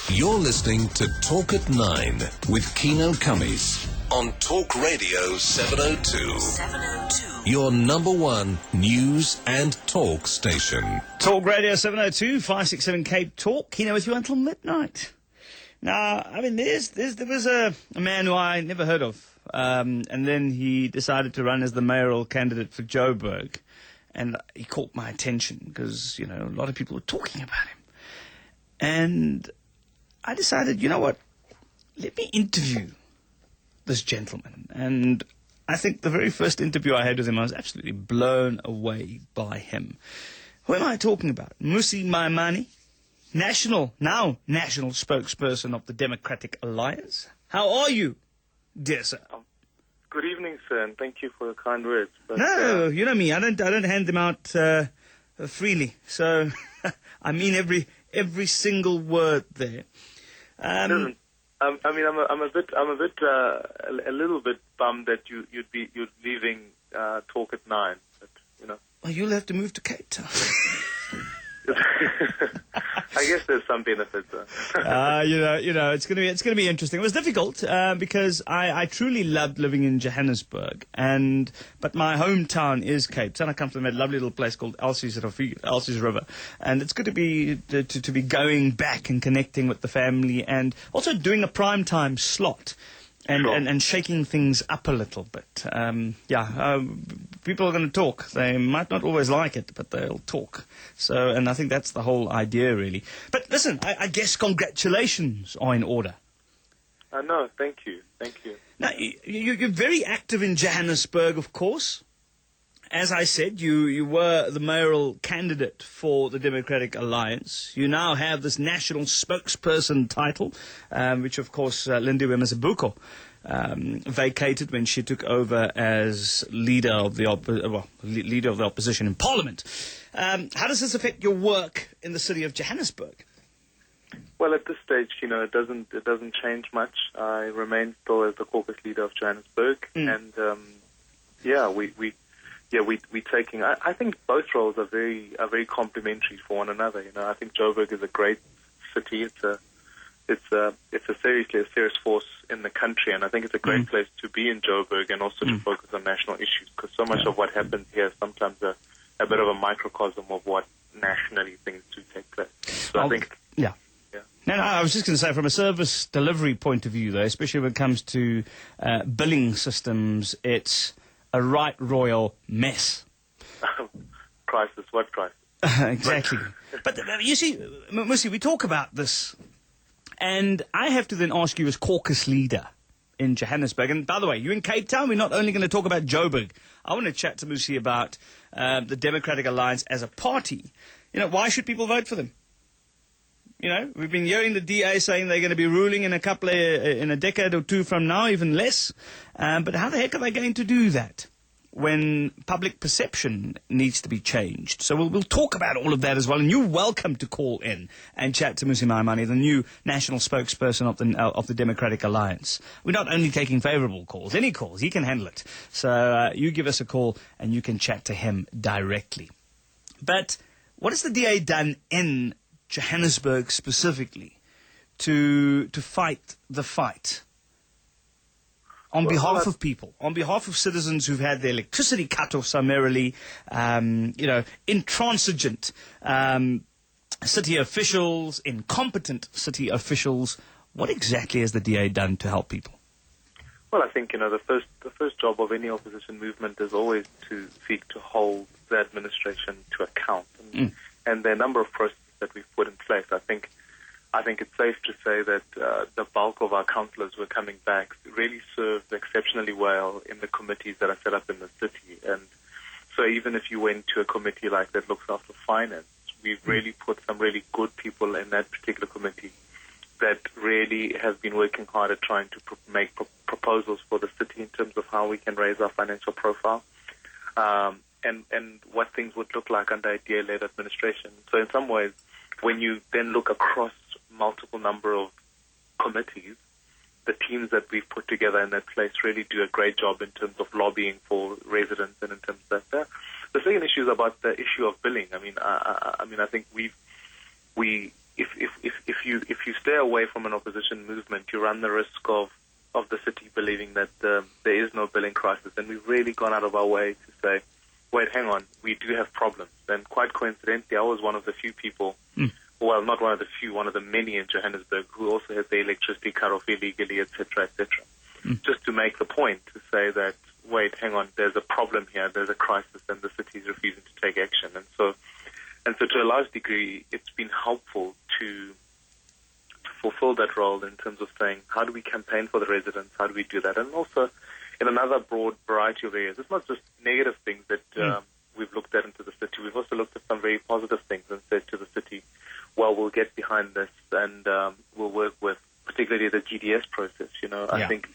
You're listening to Talk at 9 with Keno Cummies on Talk Radio 702. 702. Your number one news and talk station. Talk Radio 702, 567 Cape Talk. Keno with you until midnight. Now, I mean, there was a man who I never heard of. And then he decided to run as the mayoral candidate for Joburg. And he caught my attention because, you know, a lot of people were talking about him. And I decided, you know what, let me interview this gentleman. And I think the very first interview I had with him, I was absolutely blown away by him. Who am I talking about? Mmusi Maimane, national spokesperson of the Democratic Alliance. How are you, dear sir? Good evening, sir, and thank you for the kind words. But, no, you know me, I don't hand them out freely. So I mean every single word there. I mean, I'm a little bit bummed that you're leaving Talk at 9. But, you know. Well, you'll have to move to Cape Town. I guess there's some benefits. You know, it's gonna be interesting. It was difficult because I truly loved living in Johannesburg, but my hometown is Cape Town. I come from a lovely little place called Elsie's River, and it's good to be to be going back and connecting with the family, and also doing a prime time slot. And shaking things up a little bit. People are going to talk. They might not always like it, but they'll talk. So, and I think that's the whole idea, really. But listen, I guess congratulations are in order. No, thank you. Now, you're very active in Johannesburg, of course. As I said, you were the mayoral candidate for the Democratic Alliance. You now have this National Spokesperson title, which, of course, Lindiwe Mazibuko vacated when she took over as leader of the opposition in Parliament. How does this affect your work in the city of Johannesburg? Well, at this stage, you know, it doesn't change much. I remain still as the Caucus Leader of Johannesburg, and we're taking. I think both roles are very complementary for one another. You know, I think Joburg is a great city. It's a serious force in the country, and I think it's a great place to be in Joburg and also to focus on national issues, because so much of what happens here is sometimes a bit of a microcosm of what nationally things do take place. So I think. Yeah. No, I was just going to say, from a service delivery point of view, though, especially when it comes to billing systems, it's a right royal mess. Crisis? What crisis? Exactly. But you see, Mmusi, we talk about this, and I have to then ask you as Caucus Leader in Johannesburg. And by the way, you're in Cape Town. We're not only going to talk about Joburg. I want to chat to Mmusi about the Democratic Alliance as a party. You know, why should people vote for them? You know, we've been hearing the DA saying they're going to be ruling in a decade or two from now, even less. But how the heck are they going to do that when public perception needs to be changed? So we'll talk about all of that as well. And you're welcome to call in and chat to Mmusi Maimane, the new national spokesperson of the Democratic Alliance. We're not only taking favourable calls, any calls. He can handle it. So you give us a call and you can chat to him directly. But what has the DA done in Johannesburg specifically to fight the fight on behalf of people, on behalf of citizens who've had their electricity cut off summarily, intransigent city officials, incompetent city officials? What exactly has the DA done to help people? Well, I think, you know, the first job of any opposition movement is always to seek to hold the administration to account, and there are a number of processes that we've put in place. I think it's safe to say that the bulk of our councillors who are coming back really served exceptionally well in the committees that are set up in the city. And so even if you went to a committee like that looks after finance, we've really put some really good people in that particular committee that really have been working hard at trying to make proposals for the city in terms of how we can raise our financial profile. And what things would look like under a DA-led administration. So in some ways, when you then look across multiple number of committees, the teams that we've put together in that place really do a great job in terms of lobbying for residents and in terms of that. The second issue is about the issue of billing. I mean, I think if if you stay away from an opposition movement, you run the risk of the city believing that there is no billing crisis. And we've really gone out of our way to say, wait, hang on, we do have problems. And quite coincidentally, I was one of the few people, well, not one of the few, one of the many in Johannesburg who also had their electricity cut off illegally, etc., etc. Just to make the point to say that, wait, hang on, there's a problem here, there's a crisis, and the city is refusing to take action. And so to a large degree, it's been helpful to fulfill that role in terms of saying, how do we campaign for the residents? How do we do that? And also, in another broad variety of areas, it's not just negative things that we've looked at into the city. We've also looked at some very positive things and said to the city, well, we'll get behind this and we'll work with particularly the GDS process. I think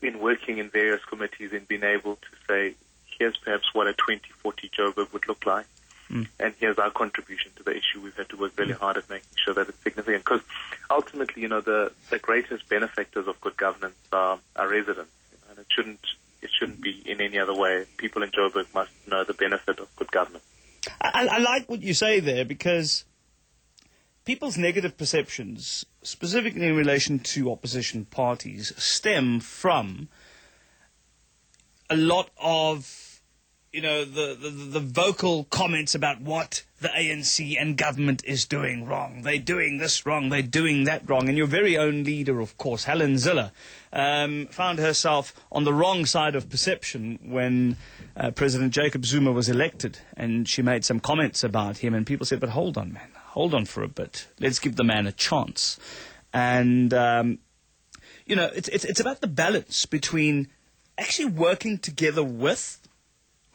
in working in various committees and being able to say, here's perhaps what a 2040 Joburg would look like. And here's our contribution to the issue. We've had to work really hard at making sure that it's significant. Because ultimately, the greatest benefactors of good governance are residents. And it shouldn't be in any other way. People in Joburg must know the benefit of good governance. I like what you say there, because people's negative perceptions, specifically in relation to opposition parties, stem from a lot of the vocal comments about what the ANC and government is doing wrong. They're doing this wrong, they're doing that wrong. And your very own leader, of course, Helen Zille, found herself on the wrong side of perception when President Jacob Zuma was elected. And she made some comments about him, and people said, but hold on, man, hold on for a bit. Let's give the man a chance. And, it's about the balance between actually working together with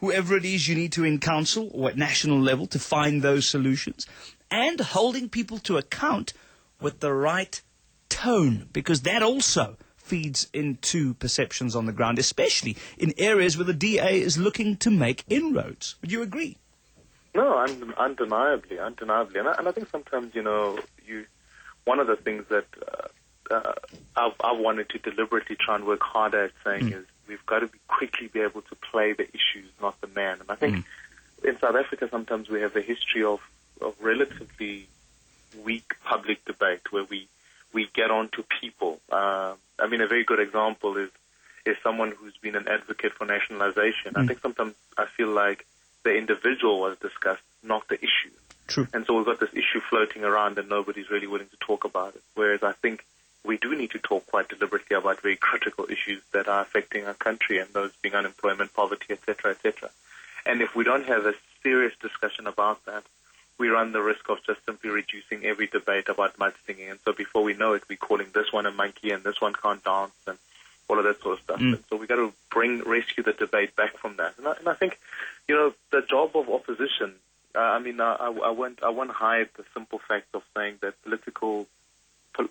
whoever it is you need to in council or at national level to find those solutions, and holding people to account with the right tone, because that also feeds into perceptions on the ground, especially in areas where the DA is looking to make inroads. Would you agree? No, undeniably. And I think sometimes, one of the things that I've wanted to deliberately try and work harder at saying is, we've got to quickly be able to play the issues, not the man. And I think in South Africa sometimes we have a history of relatively weak public debate where we get on to people. A very good example is someone who's been an advocate for nationalization. I think sometimes I feel like the individual was discussed, not the issue. True. And so we've got this issue floating around and nobody's really willing to talk about it. Whereas I think we do need to talk quite deliberately about very critical issues that are affecting our country, and those being unemployment, poverty, etc., etc. And if we don't have a serious discussion about that, we run the risk of just simply reducing every debate about mudslinging. And so before we know it, we're calling this one a monkey and this one can't dance and all of that sort of stuff. And so we've got to rescue the debate back from that. And I think, the job of opposition, I won't hide the simple fact of saying that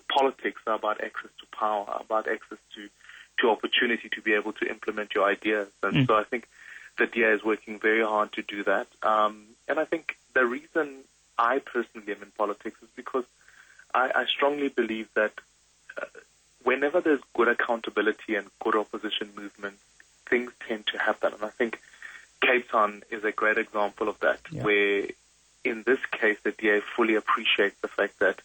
politics are about access to power, about access to opportunity to be able to implement your ideas. And so I think the DA is working very hard to do that. And I think the reason I personally am in politics is because I strongly believe that whenever there's good accountability and good opposition movement, things tend to happen. And I think Cape Town is a great example of that, where in this case the DA fully appreciates the fact that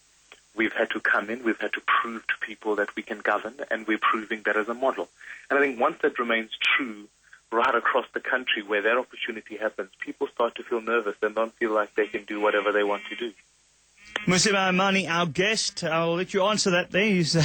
we've had to come in, we've had to prove to people that we can govern, and we're proving that as a model. And I think once that remains true right across the country where that opportunity happens, people start to feel nervous and don't feel like they can do whatever they want to do. Mmusi Maimane, our guest, I'll let you answer that there. He's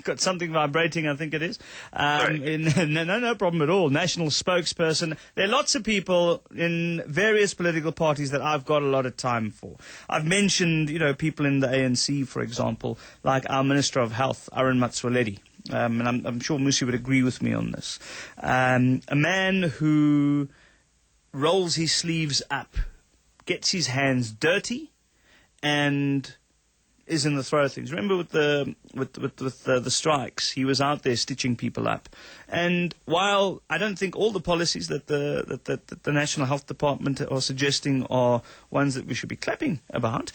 got something vibrating, I think it is. No problem at all. National Spokesperson. There are lots of people in various political parties that I've got a lot of time for. I've mentioned, people in the ANC, for example, like our Minister of Health, Aaron Matsoaledi. And I'm sure Mmusi would agree with me on this. A man who rolls his sleeves up, gets his hands dirty, and is in the throw of things. Remember with the strikes, he was out there stitching people up. And while I don't think all the policies that the National Health Department are suggesting are ones that we should be clapping about,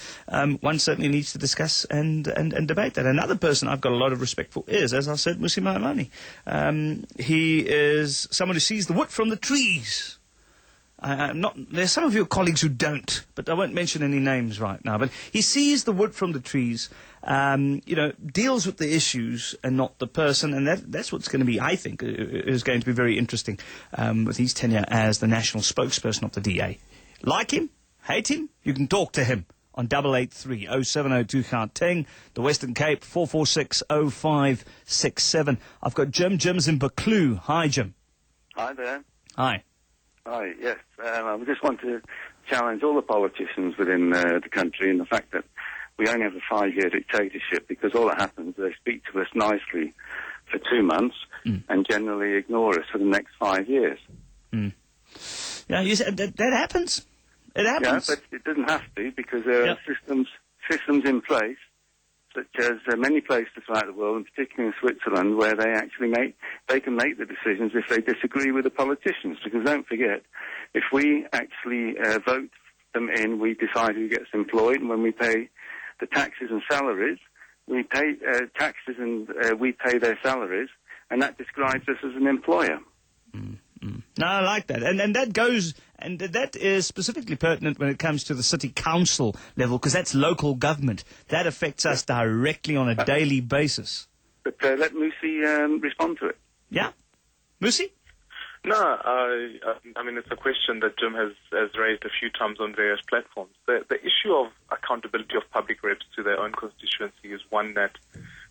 one certainly needs to discuss and debate that. Another person I've got a lot of respect for is, as I said, Mmusi Maimane. He is someone who sees the wood from the trees. There's some of your colleagues who don't, but I won't mention any names right now. But he sees the wood from the trees, deals with the issues and not the person, and that's what's going to be, I think, is going to be very interesting with his tenure as the national spokesperson of the DA. Like him, hate him, you can talk to him on 883-0702 Gauteng, the Western Cape, 446-0567. I've got Jim. Jim's in Buccleuch. Hi, Jim. Hi there. Hi. Hi, yes. I just want to challenge all the politicians within the country in the fact that we only have a 5-year dictatorship, because all that happens is they speak to us nicely for 2 months and generally ignore us for the next 5 years. Yeah, you said that happens. It happens. Yeah, but it doesn't have to, because there are systems in place, such as many places throughout the world, and particularly in Switzerland, where they can make the decisions if they disagree with the politicians. Because don't forget, if we actually vote them in, we decide who gets employed, and when we pay the taxes and salaries, we pay taxes and we pay their salaries, and that describes us as an employer. No, I like that. And that goes, and that is specifically pertinent when it comes to the city council level, because that's local government. That affects us directly on a daily basis. But let Mmusi respond to it. Yeah? Mmusi? No, I mean, it's a question that Jim has raised a few times on various platforms. The issue of accountability of public reps to their own constituency is one that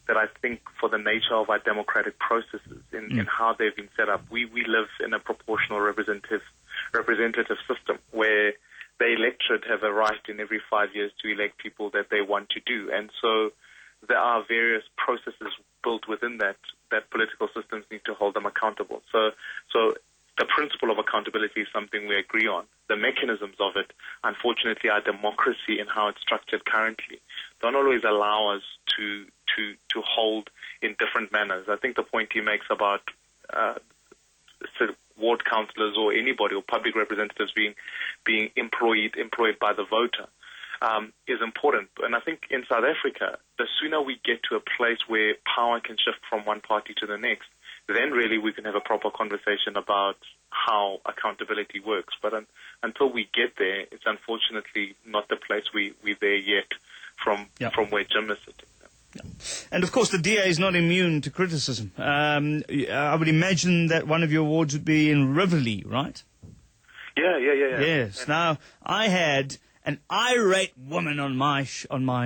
I think, for the nature of our democratic processes in how they've been set up, we live in a proportional representative system where the electorate have a right in every 5 years to elect people that they want to do. And so there are various processes built within that political systems need to hold them accountable. So the principle of accountability is something we agree on. The mechanisms of it, unfortunately, our democracy and how it's structured currently don't always allow us to hold in different manners. I think the point he makes about ward councillors or anybody or public representatives being employed by the voter is important. And I think in South Africa, the sooner we get to a place where power can shift from one party to the next, then really we can have a proper conversation about how accountability works. But until we get there, it's unfortunately not the place we're there yet from where Jim is sitting. And, of course, the DA is not immune to criticism. I would imagine that one of your wards would be in Riverlea, right? Yeah. Yes. Now, I had an irate woman on my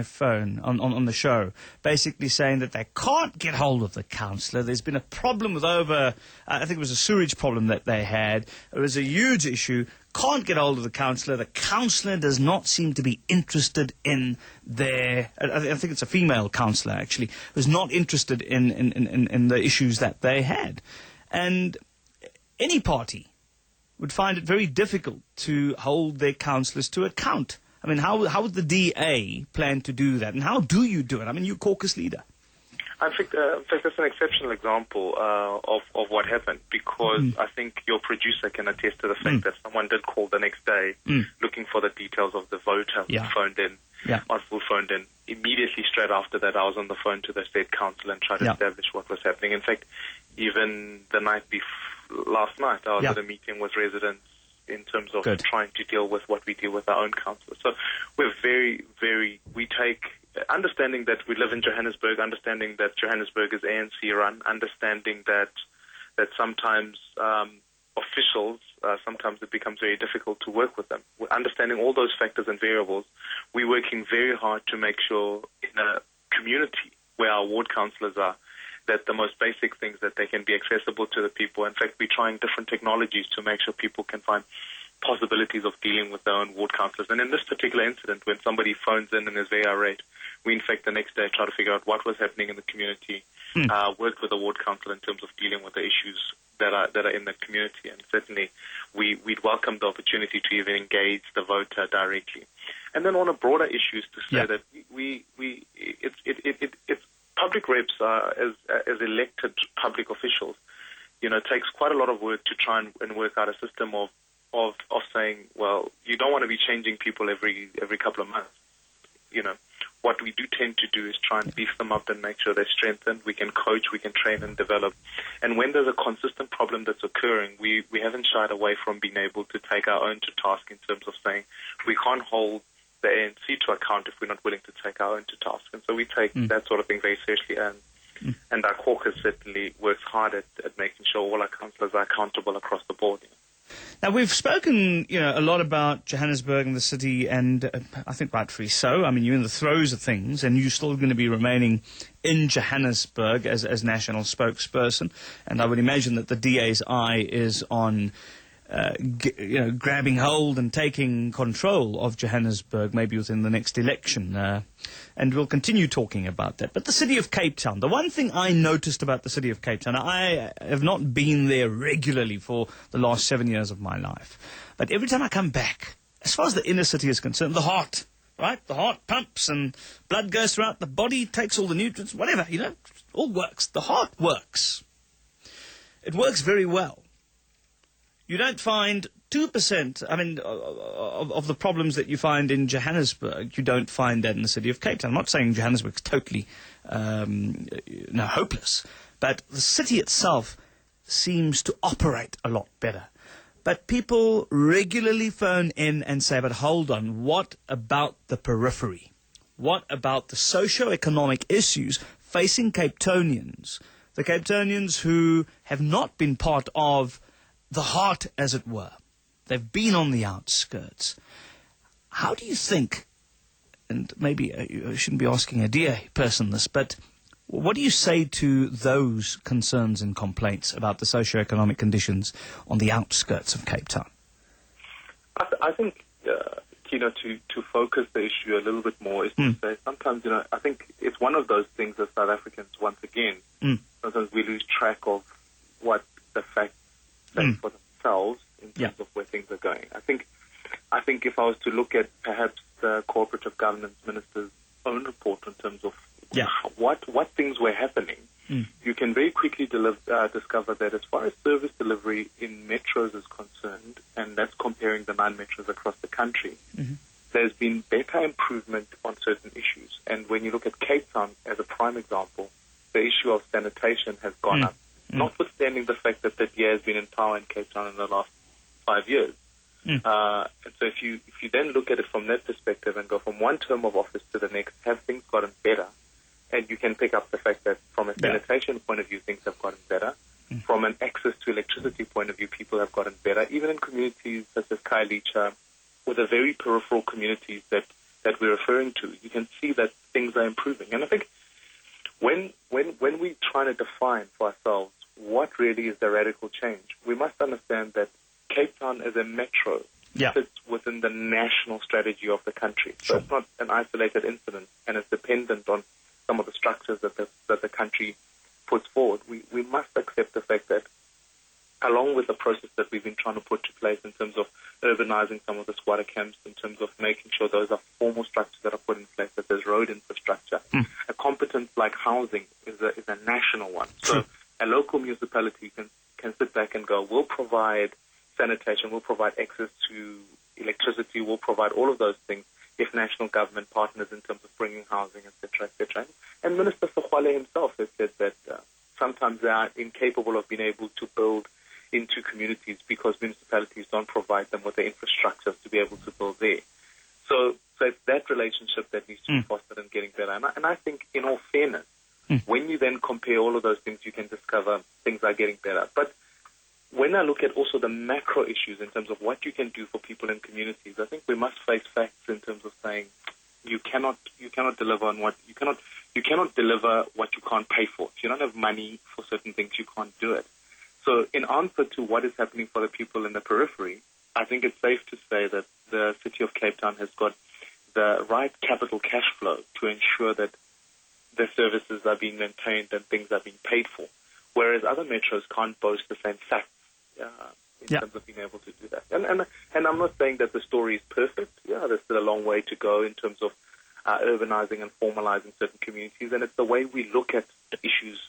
phone, on the show, basically saying that they can't get hold of the councillor. There's been a problem with I think it was a sewage problem that they had. It was a huge issue. Can't get hold of the councillor. The councillor does not seem to be interested in I think it's a female councillor, actually, was not interested in the issues that they had. And any party would find it very difficult to hold their councillors to account. I mean, how would the DA plan to do that? And how do you do it? I mean, you're caucus leader. I think that's an exceptional example of what happened, because I think your producer can attest to the fact that someone did call the next day looking for the details of the voter who phoned in, who phoned in. Immediately straight after that, I was on the phone to the state council and tried to establish what was happening. In fact, even the night last night, I was at a meeting with residents in terms of trying to deal with what we deal with our own councillors. So we're we take, understanding that we live in Johannesburg, understanding that Johannesburg is ANC run, understanding that sometimes officials, sometimes it becomes very difficult to work with them. We're understanding all those factors and variables. We're working very hard to make sure in a community where our ward councillors are, that the most basic things, that they can be accessible to the people. In fact, we're trying different technologies to make sure people can find possibilities of dealing with their own ward councillors. And in this particular incident, when somebody phones in and is very irate, we in fact the next day try to figure out what was happening in the community, worked with the ward council in terms of dealing with the issues that are in the community. And certainly we'd welcome the opportunity to even engage the voter directly. And then on a broader issues, to say that it's public reps as elected public officials, it takes quite a lot of work to try and work out a system of saying, well, you don't want to be changing people every couple of months. what we do tend to do is try and beef them up and make sure they're strengthened. We can coach, we can train and develop. And when there's a consistent problem that's occurring, we haven't shied away from being able to take our own to task in terms of saying we can't hold the ANC to account if we're not willing to take our own to task. And so we take that sort of thing very seriously. And our caucus certainly works hard at making sure all our councillors are accountable across the board. Now, we've spoken, a lot about Johannesburg and the city, and I think rightfully so. I mean, you're in the throes of things, and you're still going to be remaining in Johannesburg as national spokesperson. And I would imagine that the DA's eye is on, grabbing hold and taking control of Johannesburg, maybe within the next election. And we'll continue talking about that. But the city of Cape Town, the one thing I noticed about the city of Cape Town, I have not been there regularly for the last 7 years of my life. But every time I come back, as far as the inner city is concerned, the heart, right? The heart pumps and blood goes throughout the body, takes all the nutrients, whatever, all works. The heart works. It works very well. You don't find 2%, of the problems that you find in Johannesburg, you don't find that in the city of Cape Town. I'm not saying Johannesburg is totally hopeless, but the city itself seems to operate a lot better. But people regularly phone in and say, but hold on, what about the periphery? What about the socio-economic issues facing Cape Townians? The Cape Townians who have not been part of the heart, as it were. They've been on the outskirts. How do you think, and maybe I shouldn't be asking a DA person this, but what do you say to those concerns and complaints about the socio-economic conditions on the outskirts of Cape Town? I think, Kino, to focus the issue a little bit more is to say sometimes, I think it's one of those things as South Africans, once again, sometimes we lose track of what the facts say for themselves in terms of where things are going. I think if I was to look at perhaps the cooperative governance minister's own report in terms of what things were happening, you can very quickly discover that as far as service delivery in metros is concerned, and that's comparing the 9 metros across the country, there's been better improvement on certain issues. And when you look at Cape Town as a prime example, the issue of sanitation has gone up, notwithstanding the fact that the DA has been in power in Cape Town in the last 5 years. And so if you then look at it from that perspective and go from one term of office to the next, have things gotten better? And you can pick up the fact that from a sanitation point of view, things have gotten better. From an access to electricity point of view, people have gotten better. Even in communities such as Khayelitsha, or the very peripheral communities that we're referring to, you can see that things are improving. And I think when we're trying to define for ourselves what really is the radical change, we must understand that Cape Town as a metro sits within the national strategy of the country. So it's not an isolated incident, and it's dependent on some of the structures that the country puts forward. We must accept the fact that along with the process that we've been trying to put to place in terms of urbanizing some of the squatter camps, in terms of making sure those are formal structures that are put in place, that there's road infrastructure, a competence like housing is a national one. So a local municipality can sit back and go, we'll provide sanitation, we'll provide access to electricity, we'll provide all of those things if national government partners in terms of bringing housing, etc., etc. And Minister Sogwale himself has said that sometimes they are incapable of being able to build into communities because municipalities don't provide them with the infrastructures to be able to build there. So it's that relationship that needs to be fostered and getting better. And I think, in all fairness, when you then compare all of those things, you can discover things are getting better. But when I look at also the macro issues in terms of what you can do for people in communities, I think we must face facts in terms of saying you cannot deliver on what you cannot deliver what you can't pay for. If you don't have money for certain things, you can't do it. So in answer to what is happening for the people in the periphery, I think it's safe to say that the city of Cape Town has got the right capital cash flow to ensure that the services are being maintained and things are being paid for, whereas other metros can't boast the same facts in terms of being able to do that. And I'm not saying that the story is perfect. Yeah, there's still a long way to go in terms of urbanizing and formalizing certain communities, and it's the way we look at the issues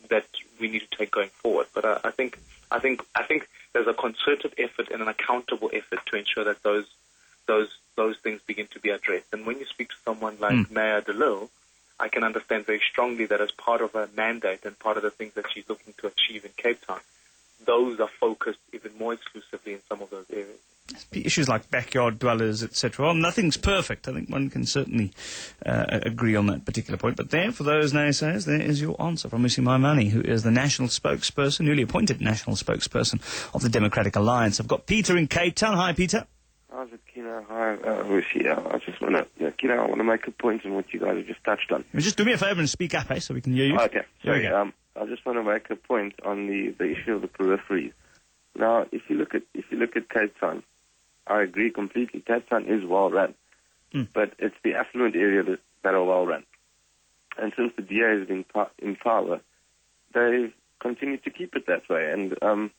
that we need to take going forward. But I think there's a concerted effort and an accountable effort to ensure that those those things begin to be addressed. And when you speak to someone like Mayor DeLille, I can understand very strongly that as part of her mandate and part of the things that she's looking to achieve in Cape Town, those are focused even more exclusively in some of those areas. Issues like backyard dwellers, etc. Well, nothing's perfect. I think one can certainly agree on that particular point. But there, for those naysayers, there is your answer from Mmusi Maimane, who is the national spokesperson, newly appointed national spokesperson of the Democratic Alliance. I've got Peter in Cape Town. Hi, Peter. How's it, Kino? Hi, Mmusi. I just want to, Kino, I want to make a point on what you guys have just touched on. Just do me a favour and speak up, so we can hear you. Okay. Sorry. I just want to make a point on the issue of the periphery. Now, if you look at Cape Town, I agree completely. Cape Town is well run, but it's the affluent area that are well run. And since the DA has been in power, they've continued to keep it that way. And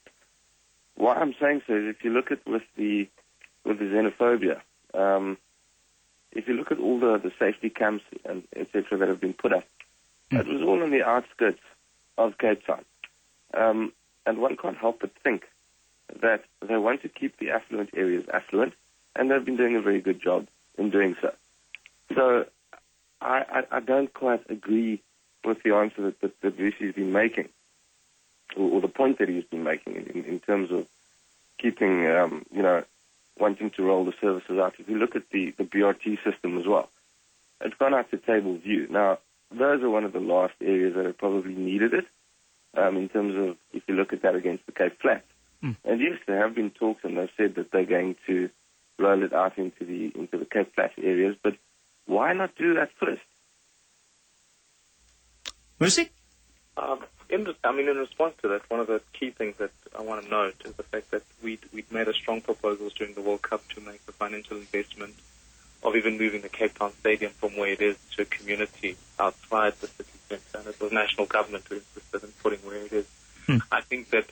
what I'm saying so is, if you look at with the xenophobia, if you look at all the safety camps and etc. that have been put up, it was all on the outskirts of Cape Town. And one can't help but think that they want to keep the affluent areas affluent, and they've been doing a very good job in doing so. So I don't quite agree with the answer that Mmusi's been making, or the point that he's been making in terms of keeping, wanting to roll the services out. If you look at the BRT system as well, it's gone out to table view. Now, those are one of the last areas that have probably needed it, in terms of, if you look at that against the Cape Flats. And yes, there have been talks, and they've said that they're going to roll it out into the Cape Flats areas. But why not do that first? Mmusi? In response to that, one of the key things that I want to note is the fact that we'd made a strong proposals during the World Cup to make the financial investment of even moving the Cape Town Stadium from where it is to a community outside the city centre. And it was national government who insisted in putting where it is. I think that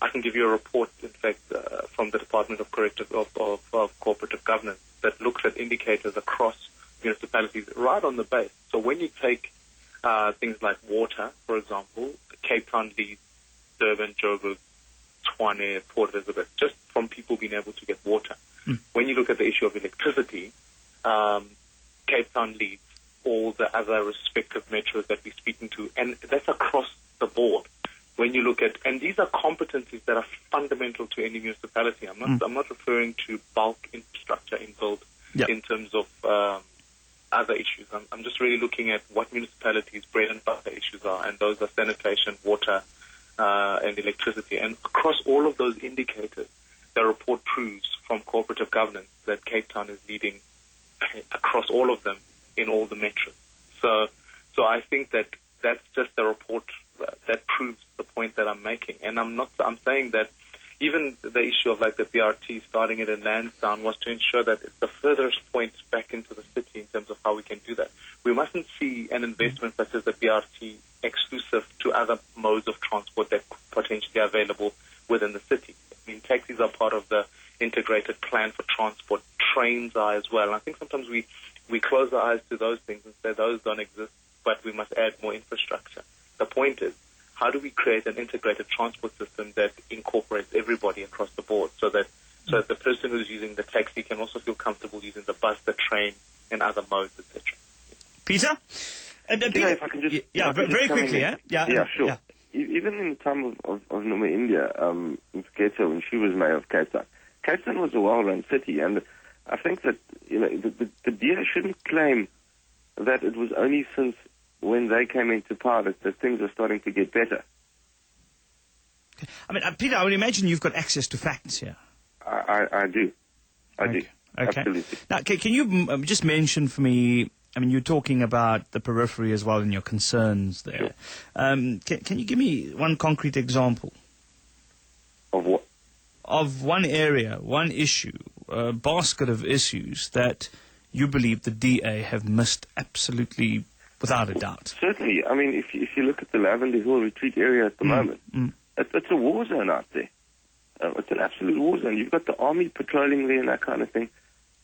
I can give you a report, in fact, from the Department of Cooperative Governance that looks at indicators across municipalities right on the base. So when you take things like water, for example, Cape Town leads Durban, Joburg, Tshwane, Port Elizabeth, just from people being able to get water. When you look at the issue of electricity, Cape Town leads all the other respective metros that we're speaking to, and that's across the board. When you look at, and these are competencies that are fundamental to any municipality. I'm not referring to bulk infrastructure involved in terms of other issues. I'm just really looking at what municipalities' bread and butter issues are, and those are sanitation, water, and electricity. And across all of those indicators, the report proves from cooperative governance that Cape Town is leading across all of them in all the metros. So I think that that's just the report that proves the point that I'm making. And I'm saying that even the issue of like the BRT starting it in Lansdowne was to ensure that it's the furthest point back into the city in terms of how we can do that. We mustn't see an investment such as the BRT exclusive to other modes of transport that could potentially are available within the city. I mean, taxis are part of the integrated plan for transport. Trains are as well. And I think sometimes we close our eyes to those things and say those don't exist, but we must add more infrastructure. The point is, how do we create an integrated transport system that incorporates everybody across the board so that the person who's using the taxi can also feel comfortable using the bus, the train, and other modes, etc. Peter? Peter, if I can just... very quickly, Yeah, sure. Yeah. Even in the time of Noma India, Mfuketso, when she was mayor of Cape Town was a well-run city, and I think that the DA shouldn't claim that it was only since when they came into power that things are starting to get better. I mean, Peter, I would imagine you've got access to facts here. I do. I do. Okay. Absolutely. Now, can you just mention for me, I mean, you're talking about the periphery as well and your concerns there. Sure. Can you give me one concrete example? Of what? Of one area, one issue, a basket of issues that you believe the DA have missed absolutely without a doubt. Certainly. I mean, if you look at the Lavender Hill retreat area at the moment, it's a war zone out there. It's an absolute war zone. You've got the army patrolling there and that kind of thing.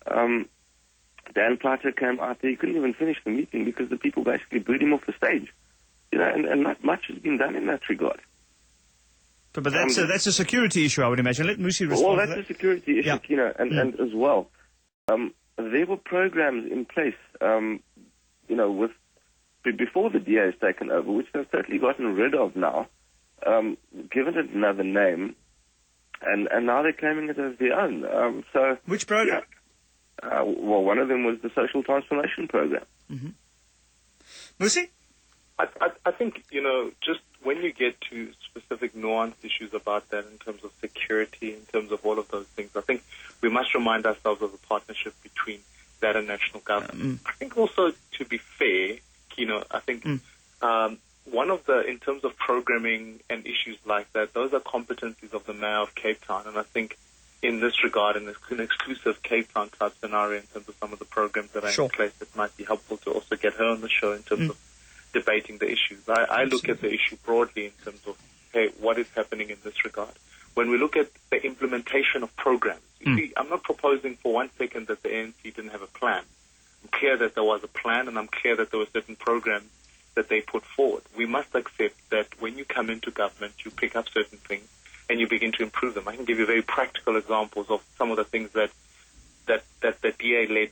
Dan Plater came out there. He couldn't even finish the meeting because the people basically booed him off the stage. And not much has been done in that regard. But that's a security issue, I would imagine. Let Mmusi respond to that. Well, that's a security issue, and as well. there were programs in place, before the DA has taken over, which they've totally gotten rid of now, given it another name, and now they're claiming it as their own. Which program? One of them was the Social Transformation Program. Mm-hmm. Mmusi? I think, just when you get to specific nuanced issues about that in terms of security, in terms of all of those things, I think we must remind ourselves of the partnership between that and national government. I think also, to be fair, I think one of the, in terms of programming and issues like that, those are competencies of the Mayor of Cape Town. And I think in this regard, in an exclusive Cape Town type scenario in terms of some of the programs that are in place, it might be helpful to also get her on the show in terms of debating the issues. I look at the issue broadly in terms of, hey, what is happening in this regard? When we look at the implementation of programs, you see, I'm not proposing for 1 second that the ANC didn't have a plan. I'm clear that there was a plan, and I'm clear that there were certain programs that they put forward. We must accept that when you come into government, you pick up certain things and you begin to improve them. I can give you very practical examples of some of the things that the DA-led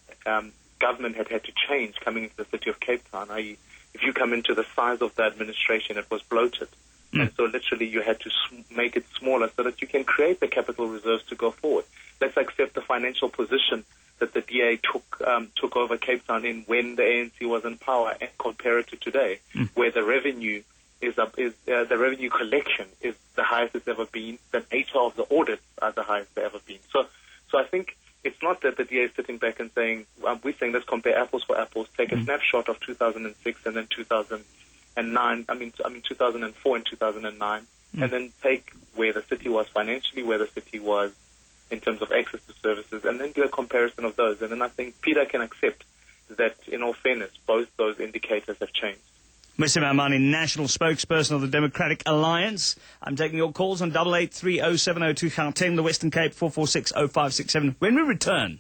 government had to change coming into the city of Cape Town, i.e., if you come into the size of the administration, it was bloated. And so literally you had to make it smaller so that you can create the capital reserves to go forward. Let's accept the financial position that the DA took over Cape Town in when the ANC was in power, and compare it to today, where the revenue the revenue collection is the highest it's ever been. The nature of the audits are the highest they've ever been. So I think it's not that the DA is sitting back and saying, we're saying let's compare apples for apples, take a snapshot of 2006 and then 2009, 2004 and 2009, and then take where the city was financially, where the city was in terms of access to services, and then do a comparison of those. And then I think Peter can accept that, in all fairness, both those indicators have changed. Mmusi Maimane, National Spokesperson of the Democratic Alliance. I'm taking your calls on 88307002 Gauteng, the Western Cape, 4460567. When we return,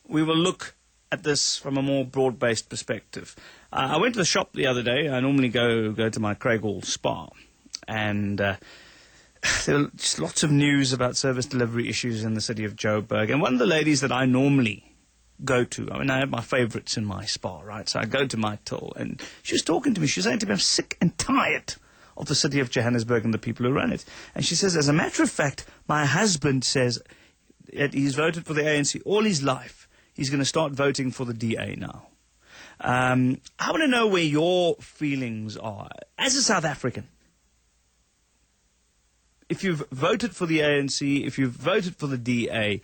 we will look at this from a more broad-based perspective. I went to the shop the other day. I normally go to my Craighall Spa, and there were just lots of news about service delivery issues in the city of Joburg. And one of the ladies that I normally go to, I have my favourites in my spa, right? So I go to my till, and she was talking to me. She was saying to me, I'm sick and tired of the city of Johannesburg and the people who run it. And she says, as a matter of fact, my husband says that he's voted for the ANC all his life. He's going to start voting for the DA now. I want to know where your feelings are. As a South African, if you've voted for the ANC, if you've voted for the DA,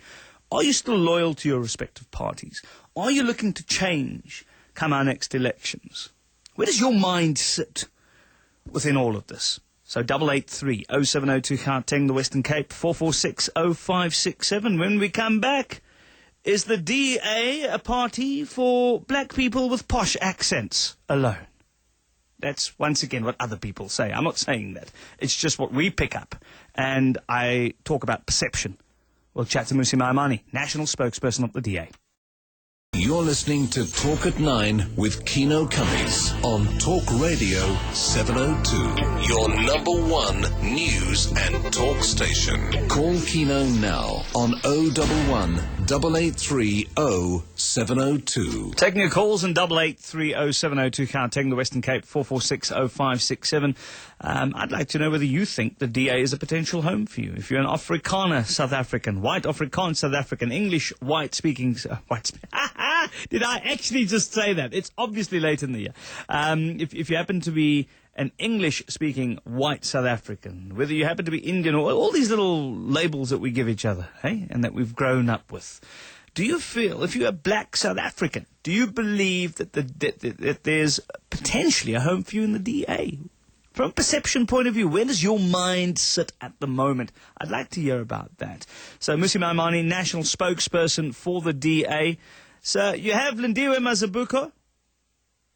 are you still loyal to your respective parties? Are you looking to change come our next elections? Where does your mind sit within all of this? So 88307002 Gauteng, the Western Cape, 4460567. When we come back, is the DA a party for black people with posh accents alone? That's, once again, what other people say. I'm not saying that. It's just what we pick up. And I talk about perception. We'll chat to Mmusi Maimane, National Spokesperson of the DA. You're listening to Talk at 9 with Kino Cummings on Talk Radio 702. Your number one news and talk station. Call Kino now on 011 883 0702. Taking your calls on 88307002 Gauteng, the Western Cape, 4460567. I'd like to know whether you think the DA is a potential home for you. If you're an Afrikaner South African, white Afrikaans South African, English white-speaking... Did I actually just say that? It's obviously late in the year. If you happen to be an English-speaking white South African, whether you happen to be Indian, or all these little labels that we give each other, hey, and that we've grown up with, do you feel, if you're a black South African, do you believe that there's potentially a home for you in the DA? From a perception point of view, where does your mind sit at the moment? I'd like to hear about that. So, Mmusi Maimane, National Spokesperson for the DA. So, you have Lindiwe Mazibuko.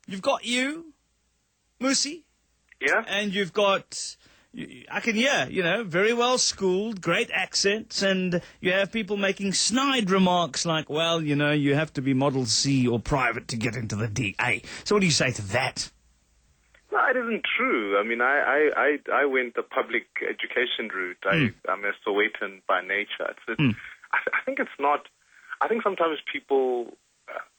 You've got you, Mmusi. Yeah. And you've got, I can hear, very well schooled, great accents, and you have people making snide remarks like, well, you have to be Model C or private to get into the DA. So what do you say to that? No, it isn't true. I mean, I went the public education route. I'm a Sowetan by nature. I think it's not... I think sometimes people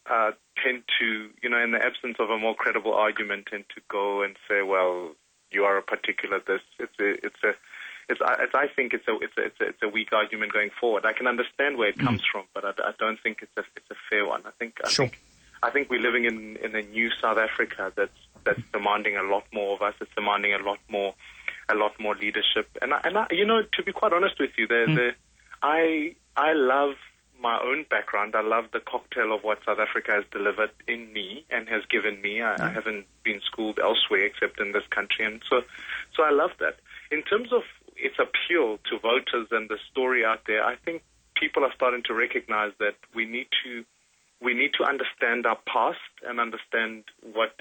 tend to, in the absence of a more credible argument, tend to go and say, well, you are a particular this. I think it's a weak argument going forward. I can understand where it comes from, but I don't think it's a fair one. I think we're living in a new South Africa that's demanding a lot more of us. It's demanding a lot more leadership. And I, to be quite honest with you, I love my own background. I love the cocktail of what South Africa has delivered in me and has given me. I haven't been schooled elsewhere except in this country, and so I love that. In terms of its appeal to voters and the story out there, I think people are starting to recognize that we need to understand our past and understand what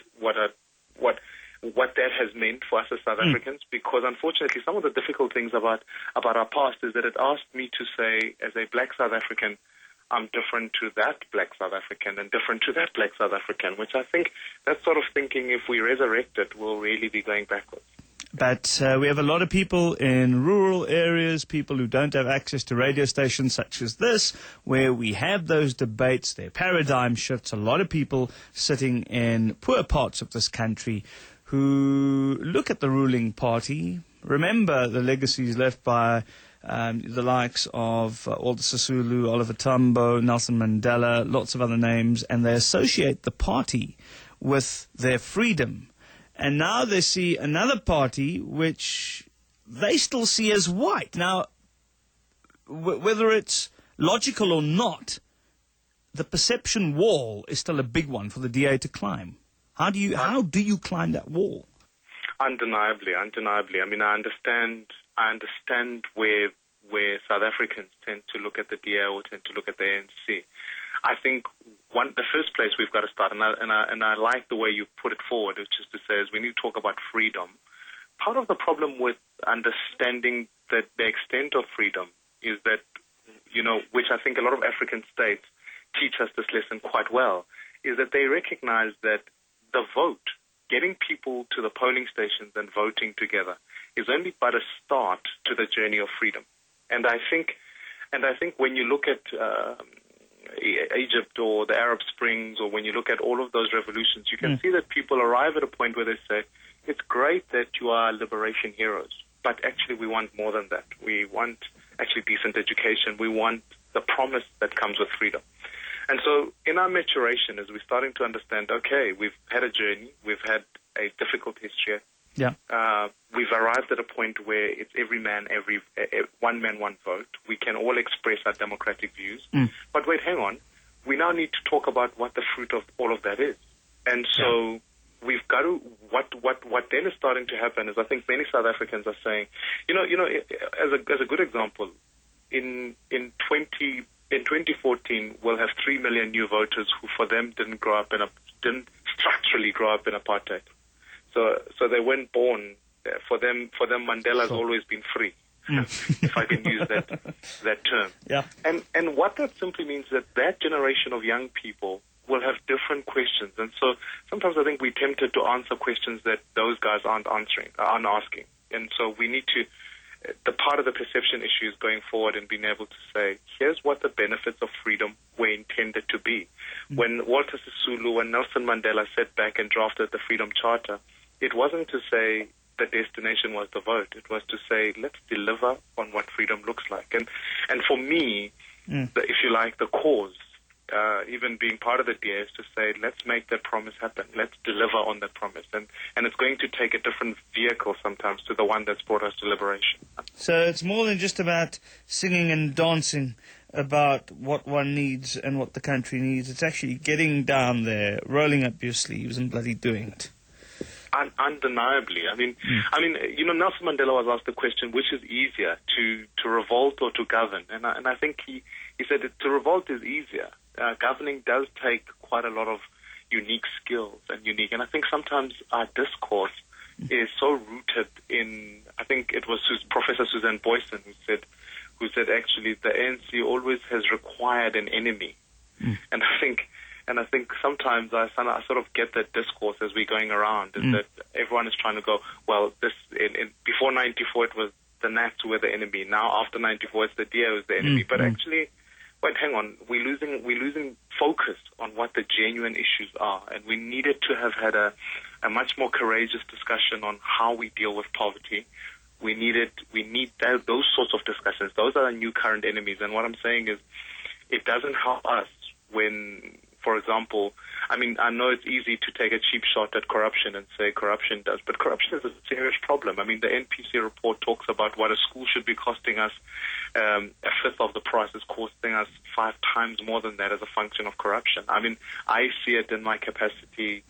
that has meant for us as South Africans, because unfortunately some of the difficult things about our past is that it asked me to say, as a black South African, I'm different to that black South African and different to that black South African, which I think that sort of thinking, if we resurrect it, will really be going backwards. But we have a lot of people in rural areas, people who don't have access to radio stations such as this, where we have those debates, their paradigm shifts. A lot of people sitting in poor parts of this country who look at the ruling party, remember the legacies left by the likes of Walter Sisulu, Oliver Tambo, Nelson Mandela, lots of other names, and they associate the party with their freedom. And now they see another party which they still see as white. Now, whether it's logical or not, the perception wall is still a big one for the DA to climb. How do you climb that wall? Undeniably. I mean, I understand where South Africans tend to look at the DA or tend to look at the ANC. I think the first place we've got to start, and I like the way you put it forward, which is to say, is when you talk about freedom, part of the problem with understanding that the extent of freedom is that, which I think a lot of African states teach us this lesson quite well, is that they recognize that the vote, getting people to the polling stations and voting together, is only but a start to the journey of freedom. And I think when you look at Egypt or the Arab Springs, or when you look at all of those revolutions, you can see that people arrive at a point where they say, it's great that you are liberation heroes, but actually we want more than that. We want actually decent education. We want the promise that comes with freedom. And so in our maturation, as we're starting to understand, okay, we've had a journey, we've had a difficult history. Yeah. We've arrived at a point where it's one man, one vote. We can all express our democratic views. But wait, hang on. We now need to talk about what the fruit of all of that is. And so we've got to, what then is starting to happen is, I think many South Africans are saying, as a good example, in 2014, we'll have 3 million new voters who, for them, didn't structurally grow up in apartheid. So they weren't born. For them, Mandela's always been free, if I can use that term. Yeah. And what that simply means is that generation of young people will have different questions. And so sometimes I think we're tempted to answer questions that those guys aren't asking. And so we need to, the part of the perception issue is going forward and being able to say, here's what the benefits of freedom were intended to be. When Walter Sisulu and Nelson Mandela sat back and drafted the Freedom Charter, it wasn't to say the destination was the vote. It was to say, let's deliver on what freedom looks like. And for me, if you like, the cause, even being part of the DA, is to say, let's make that promise happen. Let's deliver on that promise. And it's going to take a different vehicle sometimes to the one that's brought us to liberation. So it's more than just about singing and dancing about what one needs and what the country needs. It's actually getting down there, rolling up your sleeves and bloody doing it. Undeniably. I mean, Nelson Mandela was asked the question, which is easier, to revolt or to govern? And I think he said that to revolt is easier. Governing does take quite a lot of unique skills and I think sometimes our discourse is so rooted in, I think it was Professor Suzanne Boyson who said actually the ANC always has required an enemy. And I think sometimes I sort of get that discourse as we're going around, is that everyone is trying to go, well, before 94 it was the Nats who were the enemy. Now after 94 it's the DA who's the enemy. But actually wait, hang on, we're losing focus on what the genuine issues are, and we needed to have had a much more courageous discussion on how we deal with poverty. We need those sorts of discussions. Those are our new current enemies, and what I'm saying is, it doesn't help us when, for example, I mean, I know it's easy to take a cheap shot at corruption and say corruption does, but corruption is a serious problem. I mean, the NPC report talks about what a school should be costing us. A fifth of the price is costing us 5 times more than that as a function of corruption. I mean, I see it in my capacity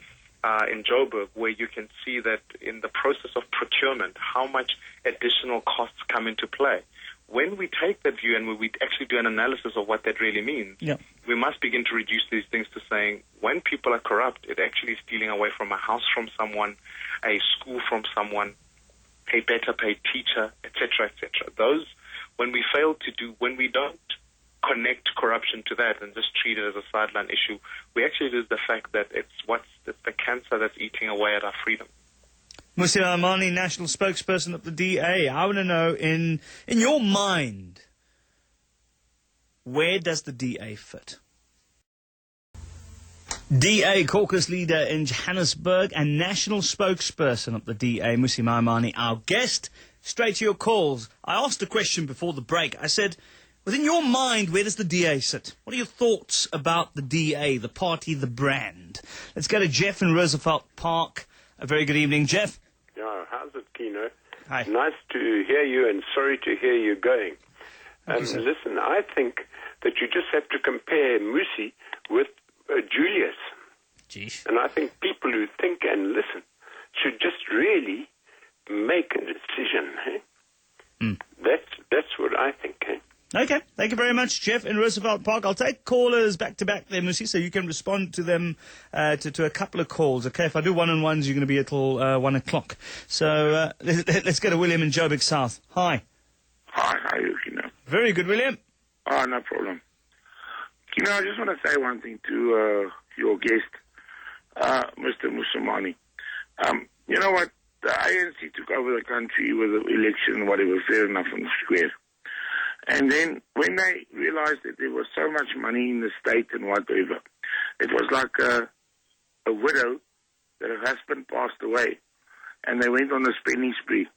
in Joburg, where you can see that in the process of procurement, how much additional costs come into play. When we take that view and we actually do an analysis of what that really means, we must begin to reduce these things to saying when people are corrupt, it actually is stealing away from a house from someone, a school from someone, a better paid teacher, etc., etc. Those, when we don't connect corruption to that and just treat it as a sideline issue, we actually lose the fact that it's the cancer that's eating away at our freedom. Mmusi Maimane, National Spokesperson of the DA. I want to know, in your mind, where does the DA fit? DA, Caucus Leader in Johannesburg and National Spokesperson of the DA, Mmusi Maimane, our guest. Straight to your calls. I asked a question before the break. I said, within your mind, where does the DA sit? What are your thoughts about the DA, the party, the brand? Let's go to Jeff in Roosevelt Park. A very good evening, Jeff. Yeah, how's it, Kino? Hi. Nice to hear you and sorry to hear you going. Listen, I think that you just have to compare Mmusi with Julius. Jeez. And I think people who think and listen should just really make a decision. Eh? That's what I think. Eh? Okay, thank you very much, Jeff in Roosevelt Park. I'll take callers back-to-back there, Mmusi, so you can respond to them, to a couple of calls. Okay, if I do one-on-ones, you're going to be till 1 o'clock. So let's go to William in Joburg South. Hi. Hi, how are you, Kino? Very good, William. Oh, no problem. Kino, I just want to say one thing to your guest, Mr. Mmusi Maimane. You know what? The ANC took over the country with the election, whatever, fair enough and square. And then when they realized that there was so much money in the state and whatever, it was like a widow that her husband passed away, and they went on a spending spree.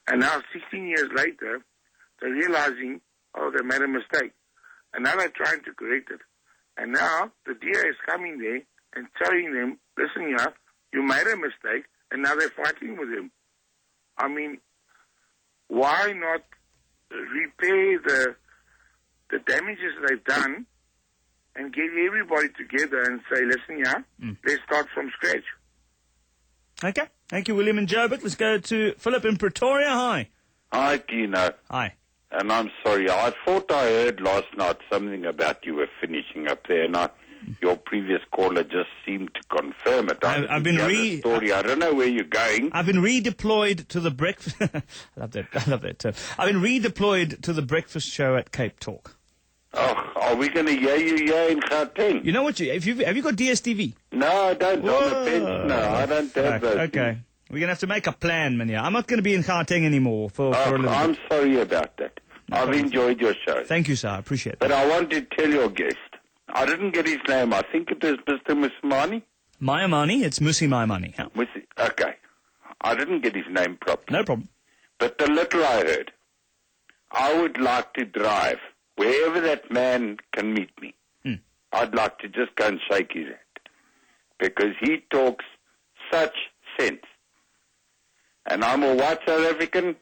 And now, 16 years later, they're realizing, oh, they made a mistake. And now they're trying to correct it. And now the DA is coming there and telling them, listen here, you made a mistake, and now they're fighting with him. I mean, why not repair the damages they've done and get everybody together and say, listen here, let's start from scratch. Okay, thank you, William in Joburg. Let's go to Philip in Pretoria. Hi. Hi, Kino. Hi. And I'm sorry, I thought I heard last night something about you were finishing up there, and your previous caller just seemed to confirm it. I've been story. I don't know where you're going. I've been redeployed to the breakfast. I love that term. I've been redeployed to the breakfast show at Cape Talk. Oh, are we going to hear you here in Gauteng? You know what? Have you got DSTV? No, I don't. I'm a pensioner. I don't have those. Okay. We're going to have to make a plan, Mania. I'm not going to be in Gauteng anymore for a little bit. I'm sorry about that. I've enjoyed your show. Thank you, sir. I appreciate it. But I want to tell your guest, I didn't get his name. I think it is Mr. Maimane. Maimane. It's Mmusi Maimane. Yeah. Okay. I didn't get his name properly. No problem. But the little I heard, I would like to drive wherever that man can meet me. I'd like to just go and shake his hand. Because he talks such sense. And I'm a white South African.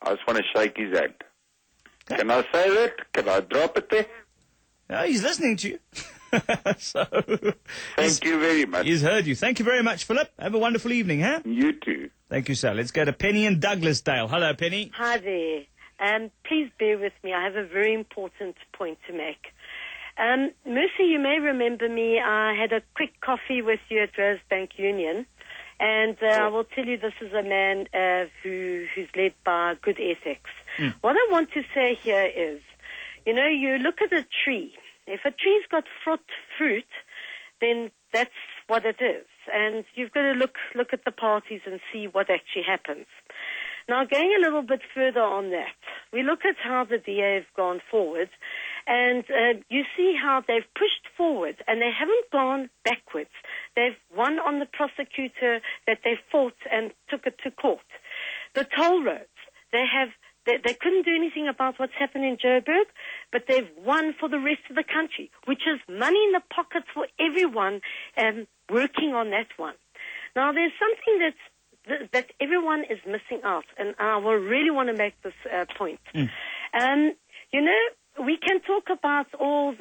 I just want to shake his hand. Okay. Can I say that? Can I drop it there? No, he's listening to you. So thank you very much. He's heard you. Thank you very much, Philip. Have a wonderful evening, huh? You too. Thank you, sir. Let's go to Penny in Douglasdale. Hello, Penny. Hi there. Please bear with me. I have a very important point to make. Mmusi, you may remember me. I had a quick coffee with you at Rosebank Union. And I will tell you, this is a man who's led by good ethics. What I want to say here is, you know, you look at a tree. If a tree's got fruit, then that's what it is. And you've got to look at the parties and see what actually happens. Now, going a little bit further on that, we look at how the DA have gone forward, and you see how they've pushed forward, and they haven't gone backwards. They've won on the prosecutor that they fought and took it to court. The toll roads, they couldn't do anything about what's happened in Joburg, but they've won for the rest of the country, which is money in the pockets for everyone working on that one. Now, there's something that everyone is missing out, and I will really want to make this point. You know, we can talk about all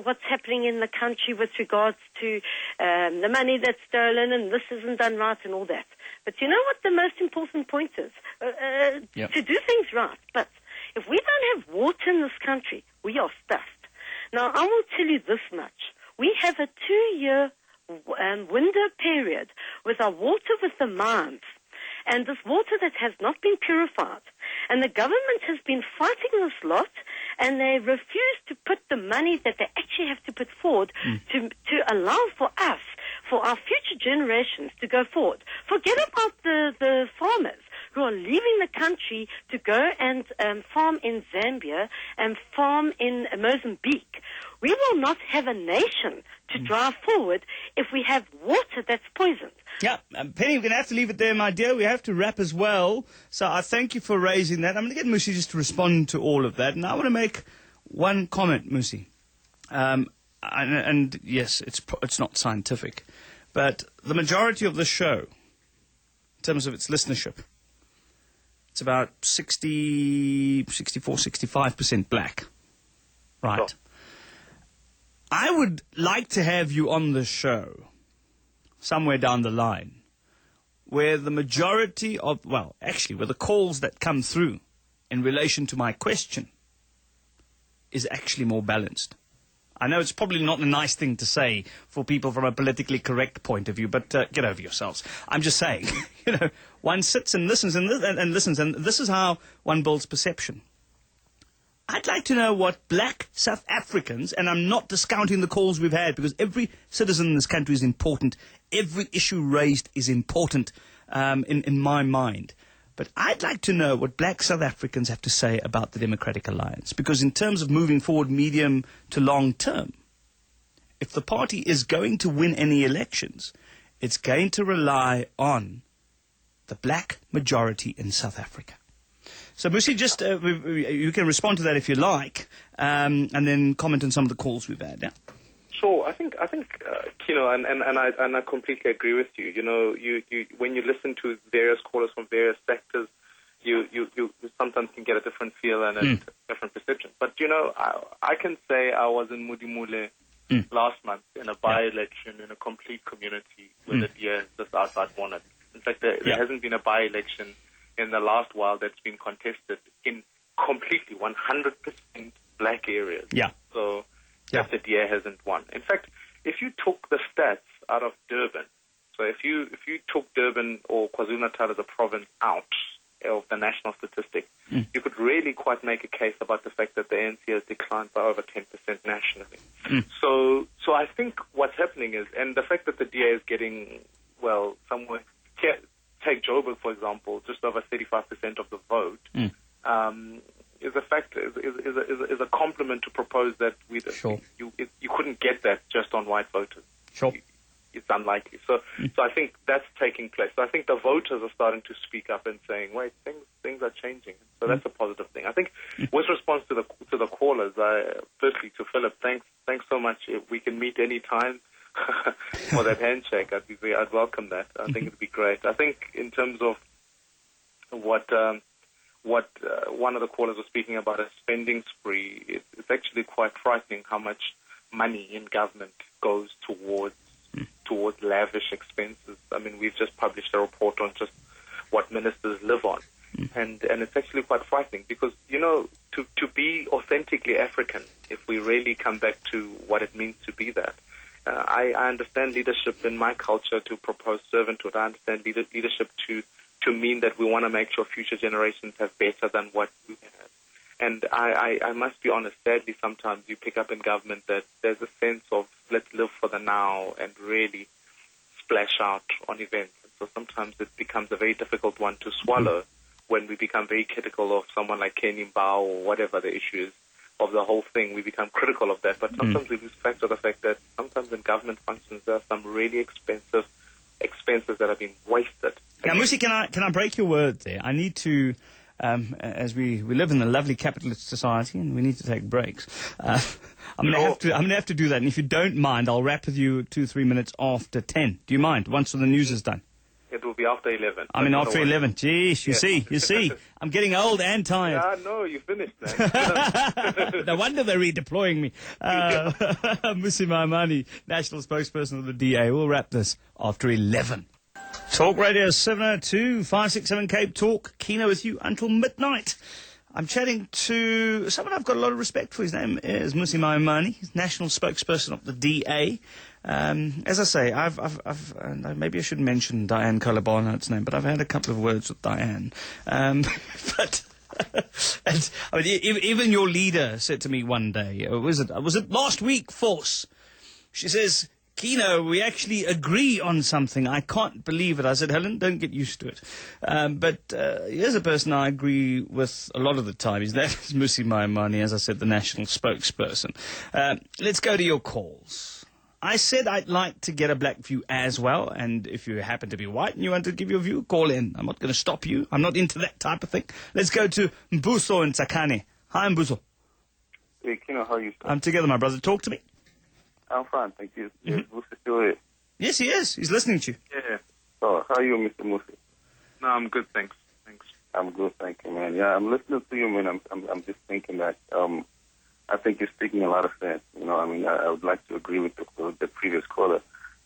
what's happening in the country with regards to the money that's stolen and this isn't done right and all that. But you know what the most important point is? To do things right. But if we don't have water in this country, we are stuffed. Now, I will tell you this much. We have a 2-year window period with our water with the mines, and this water that has not been purified. And the government has been fighting this lot, and they refuse to put the money that they actually have to put forward to allow for us, for our future generations to go forward. Forget about the farmers who are leaving the country to go and farm in Zambia and farm in Mozambique. We will not have a nation to drive forward if we have water that's poisoned. Yeah, Penny, we're going to have to leave it there, my dear. We have to wrap as well. So I thank you for raising that. I'm going to get Mmusi just to respond to all of that. And I want to make one comment, Mmusi. And yes, it's not scientific. But the majority of the show, in terms of its listenership, it's about 64, 65% black. Right. Sure. I would like to have you on the show somewhere down the line where the majority of, well, actually, where the calls that come through in relation to my question is actually more balanced. I know it's probably not a nice thing to say for people from a politically correct point of view, but get over yourselves. I'm just saying, one sits and listens and listens, and this is how one builds perception. I'd like to know what black South Africans, and I'm not discounting the calls we've had, because every citizen in this country is important. Every issue raised is important in my mind. But I'd like to know what black South Africans have to say about the Democratic Alliance. Because in terms of moving forward medium to long term, if the party is going to win any elections, it's going to rely on the black majority in South Africa. So, Mmusi, just you can respond to that if you like, and then comment on some of the calls we've had. Yeah. Sure. I think and I completely agree with you. You when you listen to various callers from various sectors, you sometimes can get a different feel and a different perception. But I can say I was in Mudimule last month in a by-election in a complete community where the DA is just outside Bonnet. In fact, there hasn't been a by-election in the last while that's been contested in completely 100% black areas. Yeah. So that the DA hasn't won. In fact, if you took the stats out of Durban, so if you took Durban or KwaZulu-Natal as a province out of the national statistic, you could really quite make a case about the fact that the ANC has declined by over 10% nationally. So I think what's happening is, and the fact that the DA is getting, well, somewhere, take Joburg, for example, just over 35% of the vote, is a fact, is a compliment to propose that you couldn't get that just on white voters. Sure. It's unlikely. So I think that's taking place. So I think the voters are starting to speak up and saying, wait, things are changing. So that's a positive thing. I think with response to the callers, firstly to Philip, thanks so much. If we can meet any time for that handshake, I'd welcome that. I think it'd be great. I think in terms of what one of the callers was speaking about, a spending spree, it's actually quite frightening how much money in government goes towards lavish expenses. I mean, we've just published a report on just what ministers live on, and it's actually quite frightening because to be authentically African, if we really come back to what it means to be that. I understand leadership in my culture to propose servanthood. I understand leadership to mean that we want to make sure future generations have better than what we had. And I must be honest, sadly, sometimes you pick up in government that there's a sense of let's live for the now and really splash out on events. And so sometimes it becomes a very difficult one to swallow when we become very critical of someone like Kenny Mbao or whatever the issue is of the whole thing, we become critical of that. But sometimes we lose sight of the fact that sometimes in government functions there are some really expenses that have been wasted. Now, Mmusi, can I break your word there? I need to, as we live in a lovely capitalist society and we need to take breaks. I'm gonna have to do that. And if you don't mind, I'll wrap with you 2-3 minutes after 10. Do you mind? Once the news is done. It will be after 11. I mean, after 11. Jeez, you see. I'm getting old and tired. Yeah, no, you finished, man. No wonder they're redeploying me. Mmusi Maimane, National Spokesperson of the DA. We'll wrap this after 11. Talk Radio 702, 567 Cape Talk. Kino with you until midnight. I'm chatting to someone I've got a lot of respect for. His name is Mmusi Maimane. He's National Spokesperson of the DA. As I say, maybe I should mention Diane Colabarnard's name, but I've had a couple of words with Diane. But and, I mean, even your leader said to me one day, was it last week, Force? She says, Kino, we actually agree on something. I can't believe it. I said, Helen, don't get used to it. But here's a person I agree with a lot of the time. His name is Mmusi Maimane, as I said, the National Spokesperson. Let's go to your calls. I said I'd like to get a black view as well, and if you happen to be white and you want to give your view, call in. I'm not going to stop you. I'm not into that type of thing. Let's go to Mbuso in Tsakane. Hi, Mbuso. Hey, Kino, how are you? I'm together, my brother. Talk to me. I'm fine, thank you. Is Mmusi still here? Yes, he is. He's listening to you. Yeah. Oh, how are you, Mr. Mmusi? No, I'm good, thanks. I'm good, thank you, man. Yeah, I'm listening to you, man. I'm just thinking that I think you're speaking a lot of sense. You know, I mean, I would like to agree with the previous caller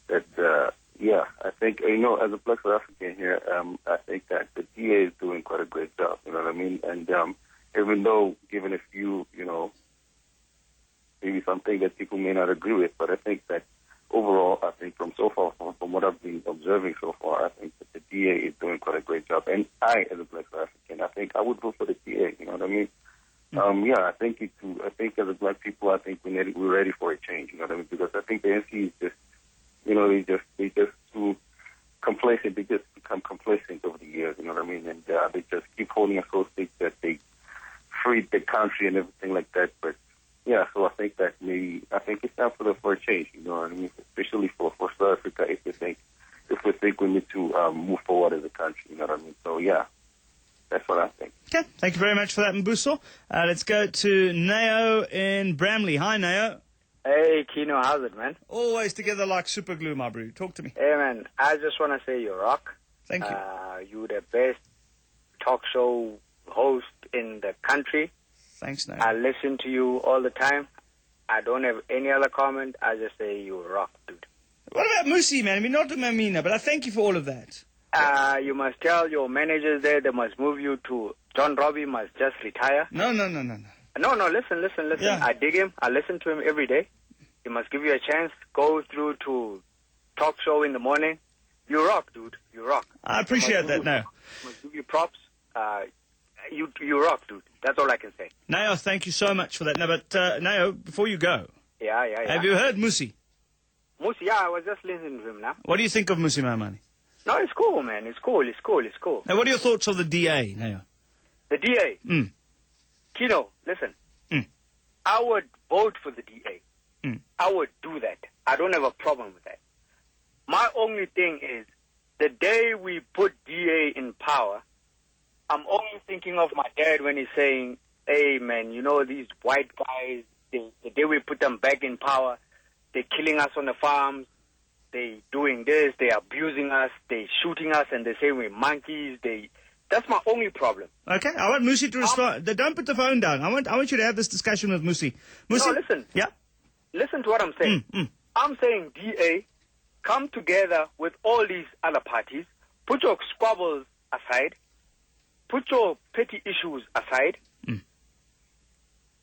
that, I think, you know, as a Black South African here, I think that the DA is doing quite a great job, you know what I mean? And even though, given a few, you know, maybe something that people may not agree with, but I think that overall, I think from what I've been observing so far, I think that the DA is doing quite a great job. And I, as a Black South African, I think I would vote for the DA, you know what I mean? I think as a black people, I think we're ready for a change. You know what I mean? Because I think the NC is just, you know, they just too complacent. They just become complacent over the years. You know what I mean? And they just keep holding us hostage that they freed the country and everything like that. But yeah, so I think it's time for a change. You know what I mean? Especially for South Africa, if we think we need to move forward as a country. You know what I mean? So yeah. That's what I think. Okay, thank you very much for that, Mbuso. Let's go to Nao in Bramley. Hi, Nao. Hey, Kino, how's it, man? Always together like super glue, my bro. Talk to me. Hey, man, I just want to say you rock. Thank you. You're the best talk show host in the country. Thanks, Nao. I listen to you all the time. I don't have any other comment. I just say you rock, dude. What about Mmusi, man? I mean, not to Mamina, but I thank you for all of that. You must tell your managers there they must move you to John Robbie must just retire. No. No, listen. Yeah. I dig him. I listen to him every day. He must give you a chance. Go through to talk show in the morning. You rock, dude. You rock. I appreciate that, Nao. Must give you props. You rock, dude. That's all I can say. Nao, thank you so much for that. No, but Nao, before you go. Yeah. Have you heard Mmusi? Mmusi, yeah, I was just listening to him now. What do you think of Mmusi Maimane? No, it's cool, man. It's cool. Now, what are your thoughts of the DA, Nao? The DA? Kino, listen. I would vote for the DA. I would do that. I don't have a problem with that. My only thing is, the day we put DA in power, I'm only thinking of my dad when he's saying, hey, man, you know, these white guys, the day we put them back in power, they're killing us on the farms. They doing this, they abusing us, they shooting us, and they say we're monkeys. That's my only problem. Okay, I want Mmusi to respond. Don't put the phone down. I want you to have this discussion with Mmusi. Mmusi, no, listen. Yeah. Listen to what I'm saying. I'm saying DA, come together with all these other parties, put your squabbles aside, put your petty issues aside.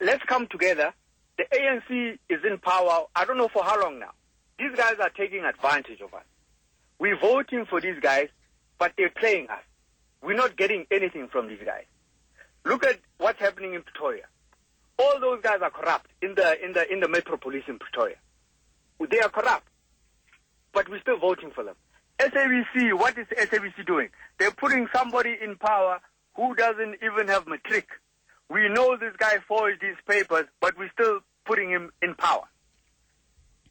Let's come together. The ANC is in power. I don't know for how long now. These guys are taking advantage of us. We're voting for these guys, but they're playing us. We're not getting anything from these guys. Look at what's happening in Pretoria. All those guys are corrupt in the Metro Police in Pretoria. They are corrupt, but we're still voting for them. SABC, what is SABC doing? They're putting somebody in power who doesn't even have matric. We know this guy forged these papers, but we're still putting him in power.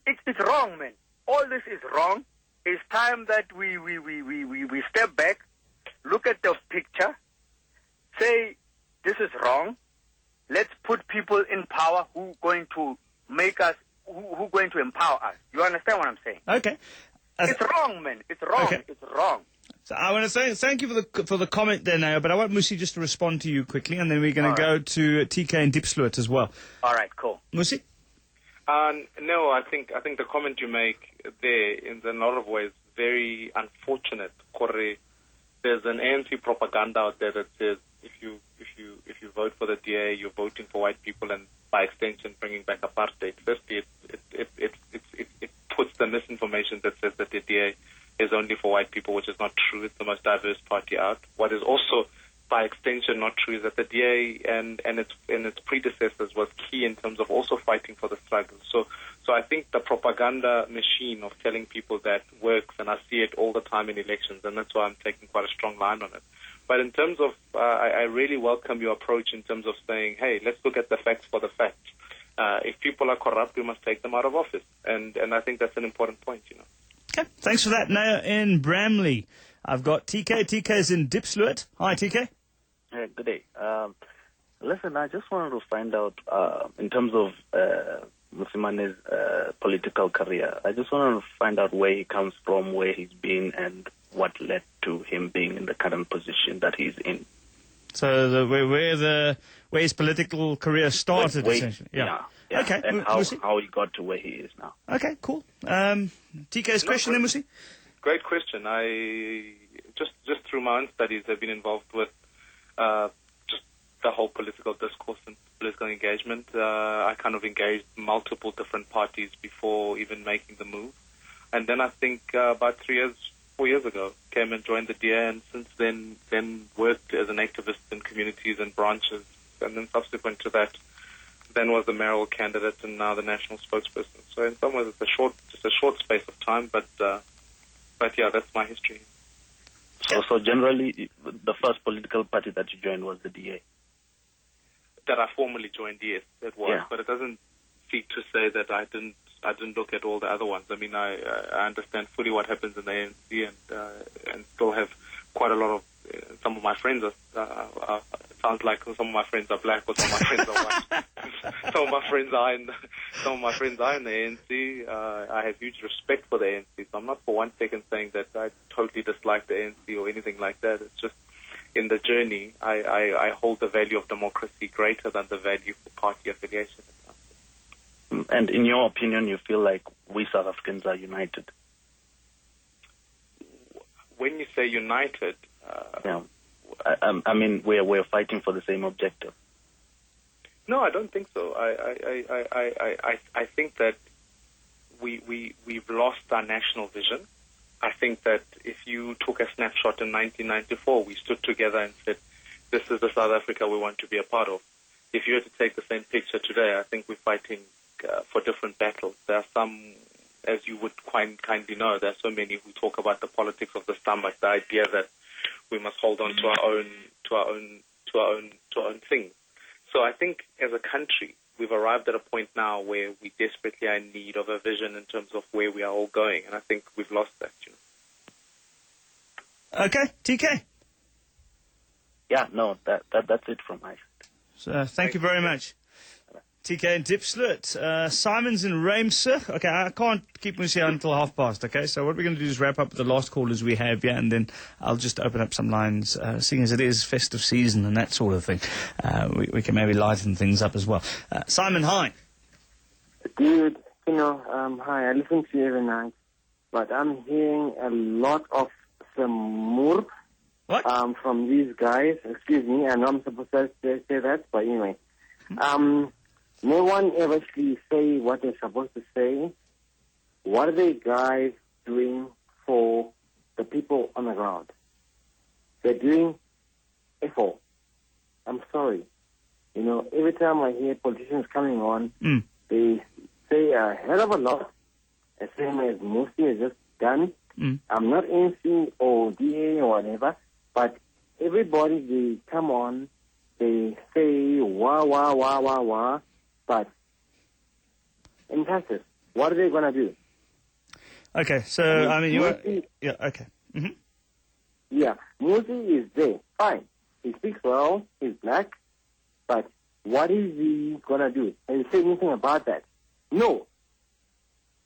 It's wrong, man. All this is wrong. It's time that we step back, look at the picture, say this is wrong. Let's put people in power who going to make us, who going to empower us. You understand what I'm saying? Okay. It's wrong, man. It's wrong. Okay. It's wrong. So I want to say thank you for the comment there, Nao, but I want Mmusi just to respond to you quickly, and then we're going to go to TK and Diepsloot as well. All right, cool. Mmusi? No, I think the comment you make there, in a lot of ways, very unfortunate. There's an ANC propaganda out there that says if you vote for the DA, you're voting for white people, and by extension, bringing back apartheid. Firstly, it puts the misinformation that says that the DA is only for white people, which is not true. It's the most diverse party out. What is also, by extension, not true is that the DA and its predecessors was key in terms of also fighting for the struggle. So I think the propaganda machine of telling people that works, and I see it all the time in elections, and that's why I'm taking quite a strong line on it. But in terms of, I really welcome your approach in terms of saying, hey, let's look at the facts for the facts. If people are corrupt, we must take them out of office. And I think that's an important point, you know. Okay, thanks for that. Now in Bramley, I've got TK. TK's in Diepsloot. Hi, TK. Hey, good day. Listen, I just wanted to find out, in terms of Mmusi Maimane's political career, I just wanted to find out where he comes from, where he's been, and what led to him being in the current position that he's in. So where his political career started, essentially. Yeah. Okay. And how he got to where he is now. Okay, cool. TK's question, Mmusi? Great question. I just through my own studies, I've been involved with just the whole political discourse and political engagement. I kind of engaged multiple different parties before even making the move. And then I think about 4 years ago, came and joined the DA, and since then worked as an activist in communities and branches. And then subsequent to that, then was the mayoral candidate and now the national spokesperson. So in some ways it's just a short space of time, but yeah, that's my history. So generally, the first political party that you joined was the DA? That I formally joined, yes, it was. Yeah. But it doesn't seek to say that I didn't look at all the other ones. I mean, I understand fully what happens in the ANC and still have quite a lot of, some of my friends are sounds like some of my friends are black or some of my friends are white. some of my friends are in the ANC. I have huge respect for the ANC, so I'm not for one second saying that I totally dislike the ANC or anything like that. It's just in the journey, I hold the value of democracy greater than the value for party affiliation. And in your opinion, you feel like we South Africans are united? When you say united... yeah. I mean, we're fighting for the same objective. No, I don't think so. I think that we've lost our national vision. I think that if you took a snapshot in 1994, we stood together and said, this is the South Africa we want to be a part of. If you were to take the same picture today, I think we're fighting for different battles. There are some, as you would quite kindly know, there are so many who talk about the politics of the stomach, the idea that we must hold on to our own thing. So I think as a country, we've arrived at a point now where we desperately are in need of a vision in terms of where we are all going, and I think we've lost that. You know. Okay, TK. Yeah, no, that's it from my side. So thank you very much. TK and Diepsloot. Simon's in Ramsey. Okay, I can't keep Mmusi here until past, okay? So what we're going to do is wrap up with the last callers we have here, and then I'll just open up some lines, seeing as it is festive season and that sort of thing. We can maybe lighten things up as well. Simon, hi. Dude, hi, I listen to you every night, but I'm hearing a lot of samur from these guys. Excuse me, I know I'm supposed to say that, but anyway. No one ever actually say what they're supposed to say. What are they guys doing for the people on the ground? They're doing F.O. I'm sorry. Every time I hear politicians coming on, they say a hell of a lot, the same as Mmusi has just done. I'm not ANC or DA or whatever, but everybody, they come on, they say wah, wah, wah, wah, wah, but in practice, what are they going to do? Okay, so, yeah, okay. Mm-hmm. Yeah, Mmusi is there, fine. He speaks well, he's black, but what is he going to do? Has he said anything about that? No.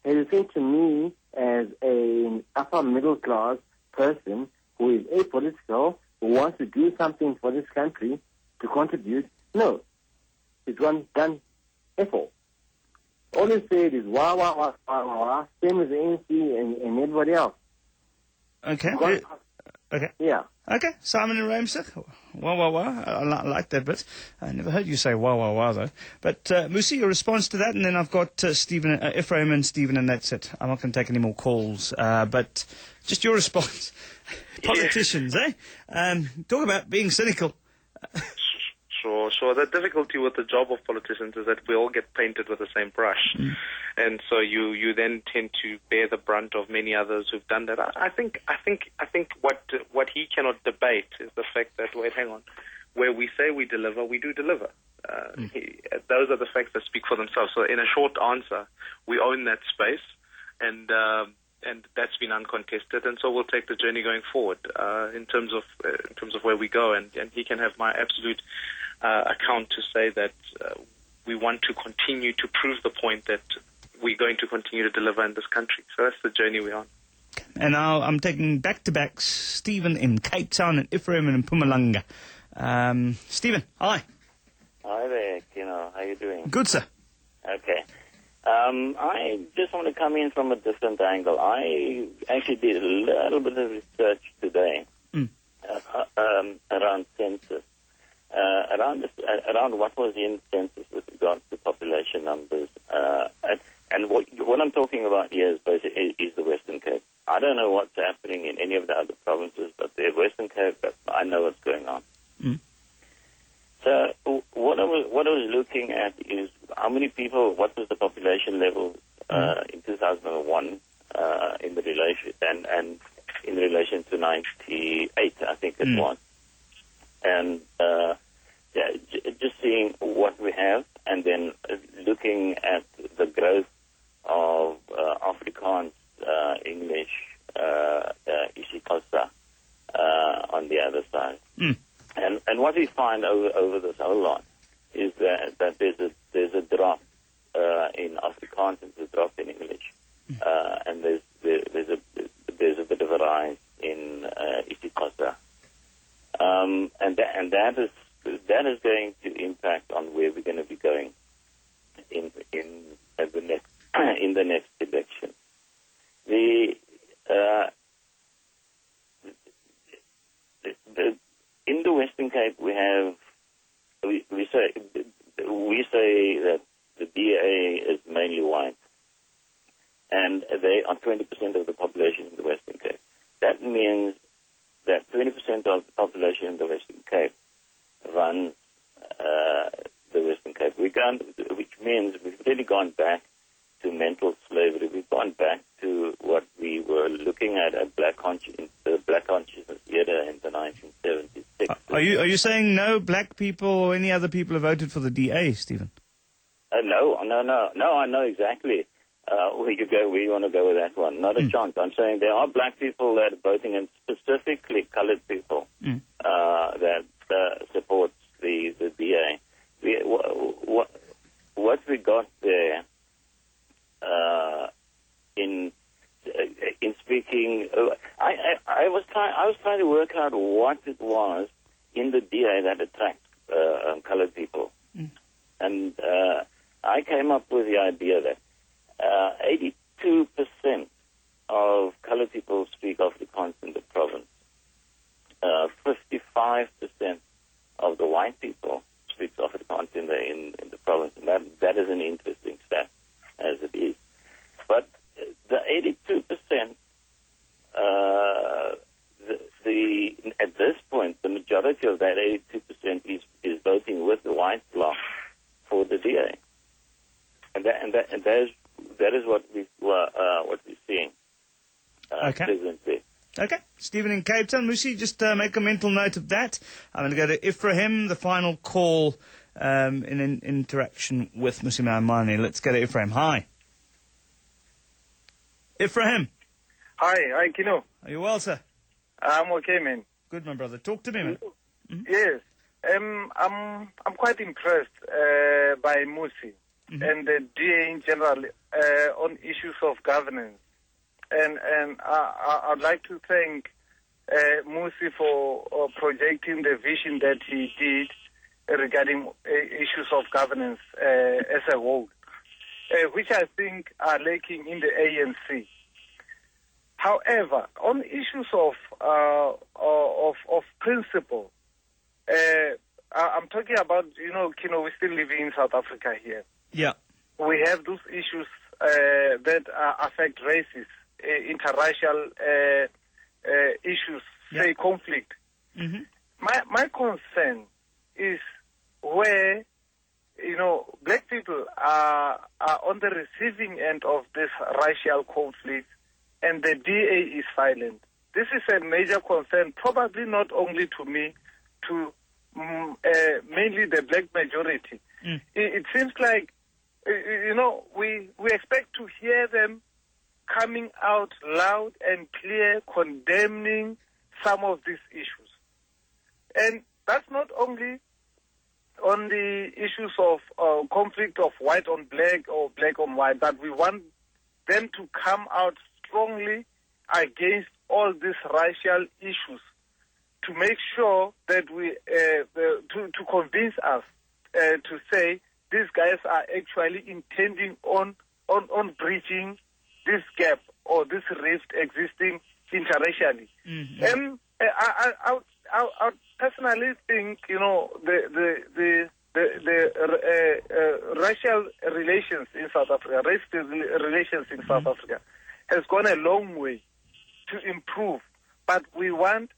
Has he said to me, as an upper middle class person who is apolitical, who wants to do something for this country, to contribute? No. He's done F-all. All he said is wah, wah, wah, wah, wah, wah, same as the ANC and everybody else. Okay. Okay. Yeah. Okay, Simon and Ramsey. Wah, wah, wah. I like that bit. I never heard you say wah, wah, wah, though. But, Mmusi, your response to that, and then I've got Ephraim and Stephen, and that's it. I'm not going to take any more calls. But just your response. Politicians, eh? Talk about being cynical. Sure. The difficulty with the job of politicians is that we all get painted with the same brush. And so you then tend to bear the brunt of many others who've done that. I think what he cannot debate is the fact that, wait, hang on, where we say we deliver, we do deliver. Those are the facts that speak for themselves. So in a short answer, we own that space, and that's been uncontested, and so we'll take the journey going forward in terms of where we go, and he can have my absolute account to say that we want to continue to prove the point that we're going to continue to deliver in this country. So that's the journey we're on. And now I'm taking back-to-back Stephen in Cape Town and Ephraim in Mpumalanga. Stephen, hi. Hi there, Kino. How you doing? Good, sir. Okay. I just want to come in from a different angle. I actually did a little bit of research today around census, around what was in census with regards to population numbers, and what I'm talking about here is basically is the Western Cape. I don't know what's happening in any of the other provinces, but the Western Cape, I know what's going on. So what I was looking at is how many people, what was the population level in 2001 in the relation and in relation to 98, I think it was, and just seeing what we have, and then looking at the growth of Afrikaans, English, isiXhosa on the other side. And what we find over this whole lot is that there's a drop in Afrikaans and there's a drop in English, and there's a bit of a rise in isiXhosa, and that is going to impact on where we're going to be going in the next election. In the Western Cape, we say that the DA is mainly white, and they are 20% of the population in the Western Cape. That means that 20% of the population in the Western Cape runs the Western Cape. Which means we've really gone back to mental slavery. We've gone back to what we were looking at black consciousness era in the 1976. Are you saying no black people or any other people have voted for the DA, Stephen? No, I know exactly where you want to go with that one. Not a chance. I'm saying there are black people that are voting, and specifically colored people that supports the DA. What we got there in speaking, I was trying to work out what it was in the DA that attracts colored people, and I came up with the idea that 82% of colored people speak Afrikaans in the province. 55% of the white people speak Afrikaans in the province, and that is an interesting stat as it is. But the 82%, at this point, the majority of that 82% is voting with the white bloc for the DA, and that is what we're seeing presently. Okay. Stephen in Cape Town. Mmusi, just make a mental note of that. I'm going to go to Ephraim, the final call in an interaction with Mmusi Maimane. Let's go to Ephraim. Hi. Ephraim. Hi, Kino. Are you well, sir? I'm okay, man. Good, my brother. Talk to me, man. Mm-hmm. Yes. I'm quite impressed by Mmusi and the DA in general on issues of governance. And I'd like to thank Mmusi for projecting the vision that he did regarding issues of governance as a whole, which I think are lacking in the ANC. However, on issues of principle, I'm talking about, Kino, we're still living in South Africa here. Yeah. We have those issues that affect races, interracial issues, say conflict. Mm-hmm. My concern is where, black people are on the receiving end of this racial conflict and the DA is silent. This is a major concern, probably not only to me, to mainly the black majority. It seems like, we expect to hear them coming out loud and clear, condemning some of these issues. And that's not only on the issues of conflict of white on black or black on white, but we want them to come out strongly against all these racial issues to make sure that we, to convince us to say these guys are actually intending on bridging this gap or this rift existing interracially. Mm-hmm. I personally think, the racial relations in South Africa, race relations in South Africa has gone a long way to improve. But we want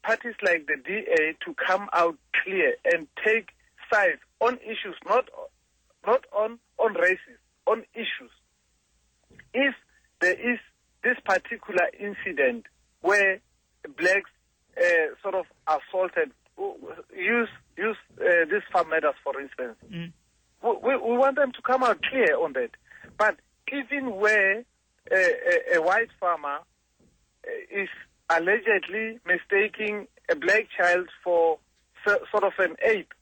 parties like the DA to come out clear and take sides on issues, not on races, on issues. If there is this particular incident where blacks sort of assaulted, use these farm matters, for instance, we want them to come out clear on that. But even where a white farmer is allegedly mistaking a black child for sort of an ape,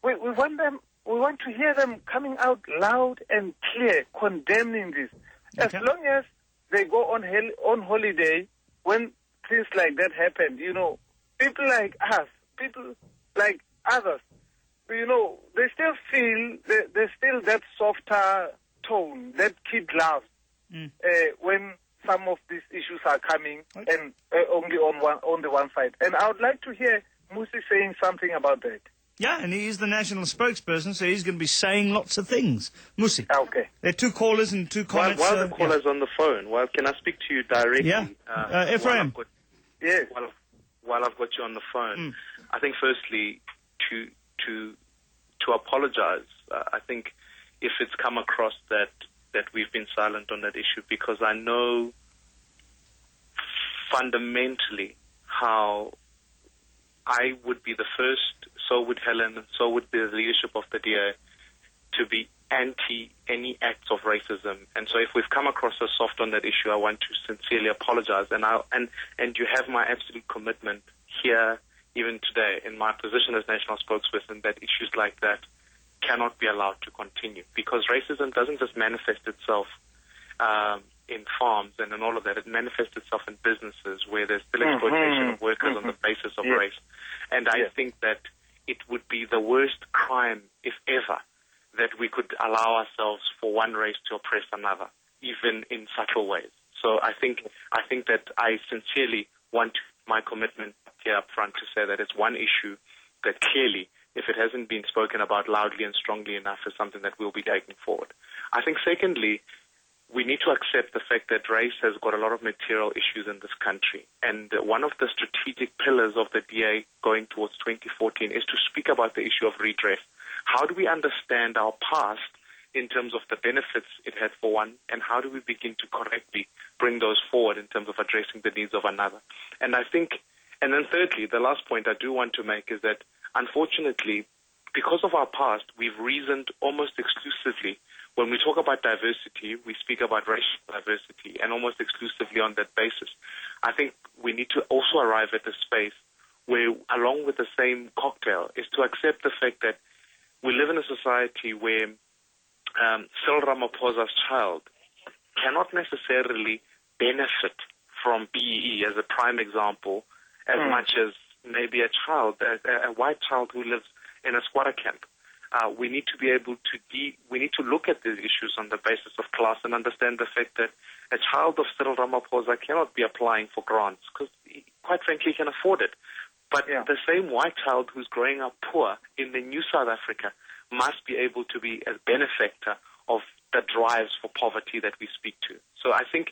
we want to hear them coming out loud and clear, condemning this. As long as they go on holiday when things like that happen, people like us, people like others, they still feel there's still that softer tone, that kid loves when some of these issues are coming and only on the one side. And I would like to hear Mmusi saying something about that. Yeah, and he is the national spokesperson, so he's going to be saying lots of things. Mmusi. Okay. There are two callers and two comments. While the caller's on the phone, can I speak to you directly? Yeah. Ephraim. Yes. While I've got you on the phone, I think firstly to apologize. I think if it's come across that we've been silent on that issue, because I know fundamentally how I would be the first, so would Helen, and so would be the leadership of the DA, to be anti any acts of racism. And so if we've come across as soft on that issue, I want to sincerely apologize. And you have my absolute commitment here, even today, in my position as national spokesperson, that issues like that cannot be allowed to continue, because racism doesn't just manifest itself in farms and in all of that. It manifests itself in businesses where there's still exploitation of workers on the basis of race. And I think that it would be the worst crime, if ever, that we could allow ourselves for one race to oppress another, even in subtle ways. So I think that I sincerely want my commitment here up front to say that it's one issue that clearly, if it hasn't been spoken about loudly and strongly enough, is something that we'll be taking forward. I think secondly, we need to accept the fact that race has got a lot of material issues in this country. And one of the strategic pillars of the DA going towards 2014 is to speak about the issue of redress. How do we understand our past in terms of the benefits it had for one, and how do we begin to correctly bring those forward in terms of addressing the needs of another. And I think, and then thirdly, the last point I do want to make is that, unfortunately, because of our past, we've reasoned almost exclusively. When we talk about diversity, we speak about racial diversity, and almost exclusively on that basis. I think we need to also arrive at a space where, along with the same cocktail, is to accept the fact that we live in a society where Cyril Ramaphosa's child cannot necessarily benefit from BEE, as a prime example, as much as maybe a child, a white child who lives in a squatter camp. We need to be able to we need to look at these issues on the basis of class and understand the fact that a child of Cyril Ramaphosa cannot be applying for grants because, quite frankly, he can afford it. But the same white child who's growing up poor in the new South Africa must be able to be a benefactor of the drives for poverty that we speak to. So I think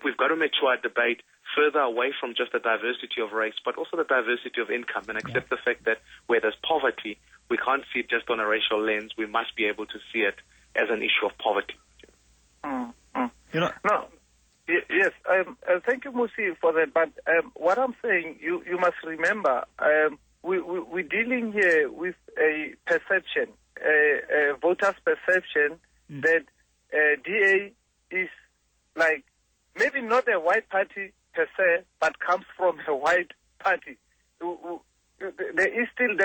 we've got to mature our debate further away from just the diversity of race, but also the diversity of income, and accept the fact that where there's poverty, we can't see it just on a racial lens. We must be able to see it as an issue of poverty. Yes, thank you, Mmusi, for that. But what I'm saying, you must remember, we're dealing here with a perception, a voter's perception that DA is like maybe not a white party per se, but comes from a white party. There is still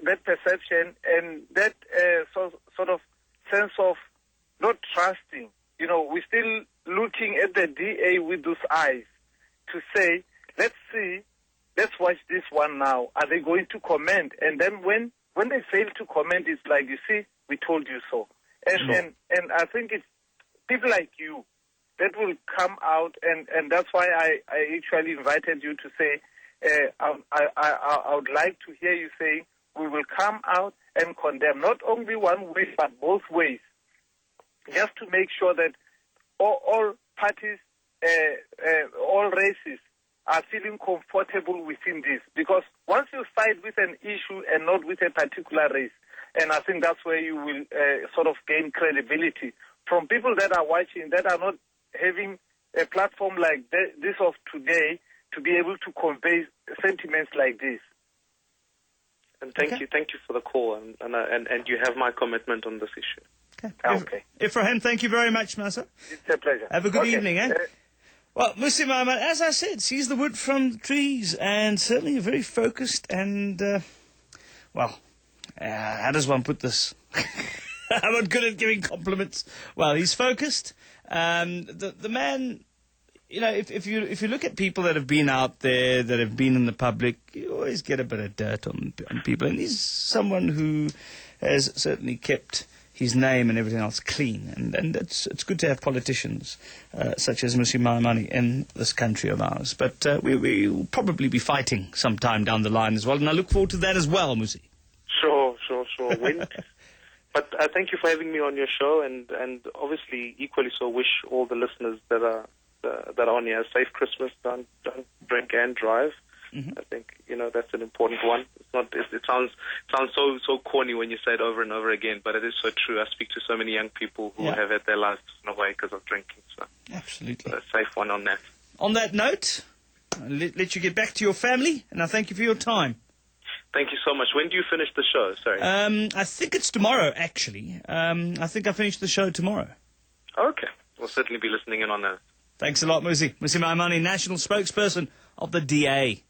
that perception and that sort of sense of not trusting. You know, we're still looking at the DA with those eyes to say, let's watch this one now. Are they going to comment? And then when they fail to comment, it's like, you see, we told you so. And I think it's people like you that will come out, and that's why I actually invited you to say, I would like to hear you say, we will come out and condemn not only one way, but both ways, just to make sure that all parties, all races are feeling comfortable within this. Because once you side with an issue and not with a particular race, and I think that's where you will sort of gain credibility from people that are watching, that are not having a platform like this of today to be able to convey sentiments like this. And thank you for the call, and you have my commitment on this issue. Okay. Ifrahim, thank you very much, Masa. It's a pleasure. Have a good evening, eh? Well, Mmusi Maimane, as I said, sees the wood from the trees, and certainly very focused and, how does one put this? I'm not good at giving compliments. Well, he's focused. The man, you know, if you look at people that have been out there, that have been in the public, you always get a bit of dirt on people. And he's someone who has certainly kept his name and everything else clean. And it's good to have politicians such as Mmusi Maimane in this country of ours. But we'll probably be fighting sometime down the line as well. And I look forward to that as well, Mmusi. Sure. But thank you for having me on your show, and obviously equally so wish all the listeners that are on here a safe Christmas. Don't drink and drive. I think that's an important one. It's not. It sounds so corny when you say it over and over again, but it is so true. I speak to so many young people who have had their lives taken away because of drinking. So absolutely, a safe one on that. On that note, I'll let you get back to your family, and I thank you for your time. Thank you so much. When do you finish the show? Sorry. I think it's tomorrow, actually. I think I finish the show tomorrow. Okay. We'll certainly be listening in on that. Thanks a lot, Mmusi. Mmusi Maimane, National Spokesperson of the DA.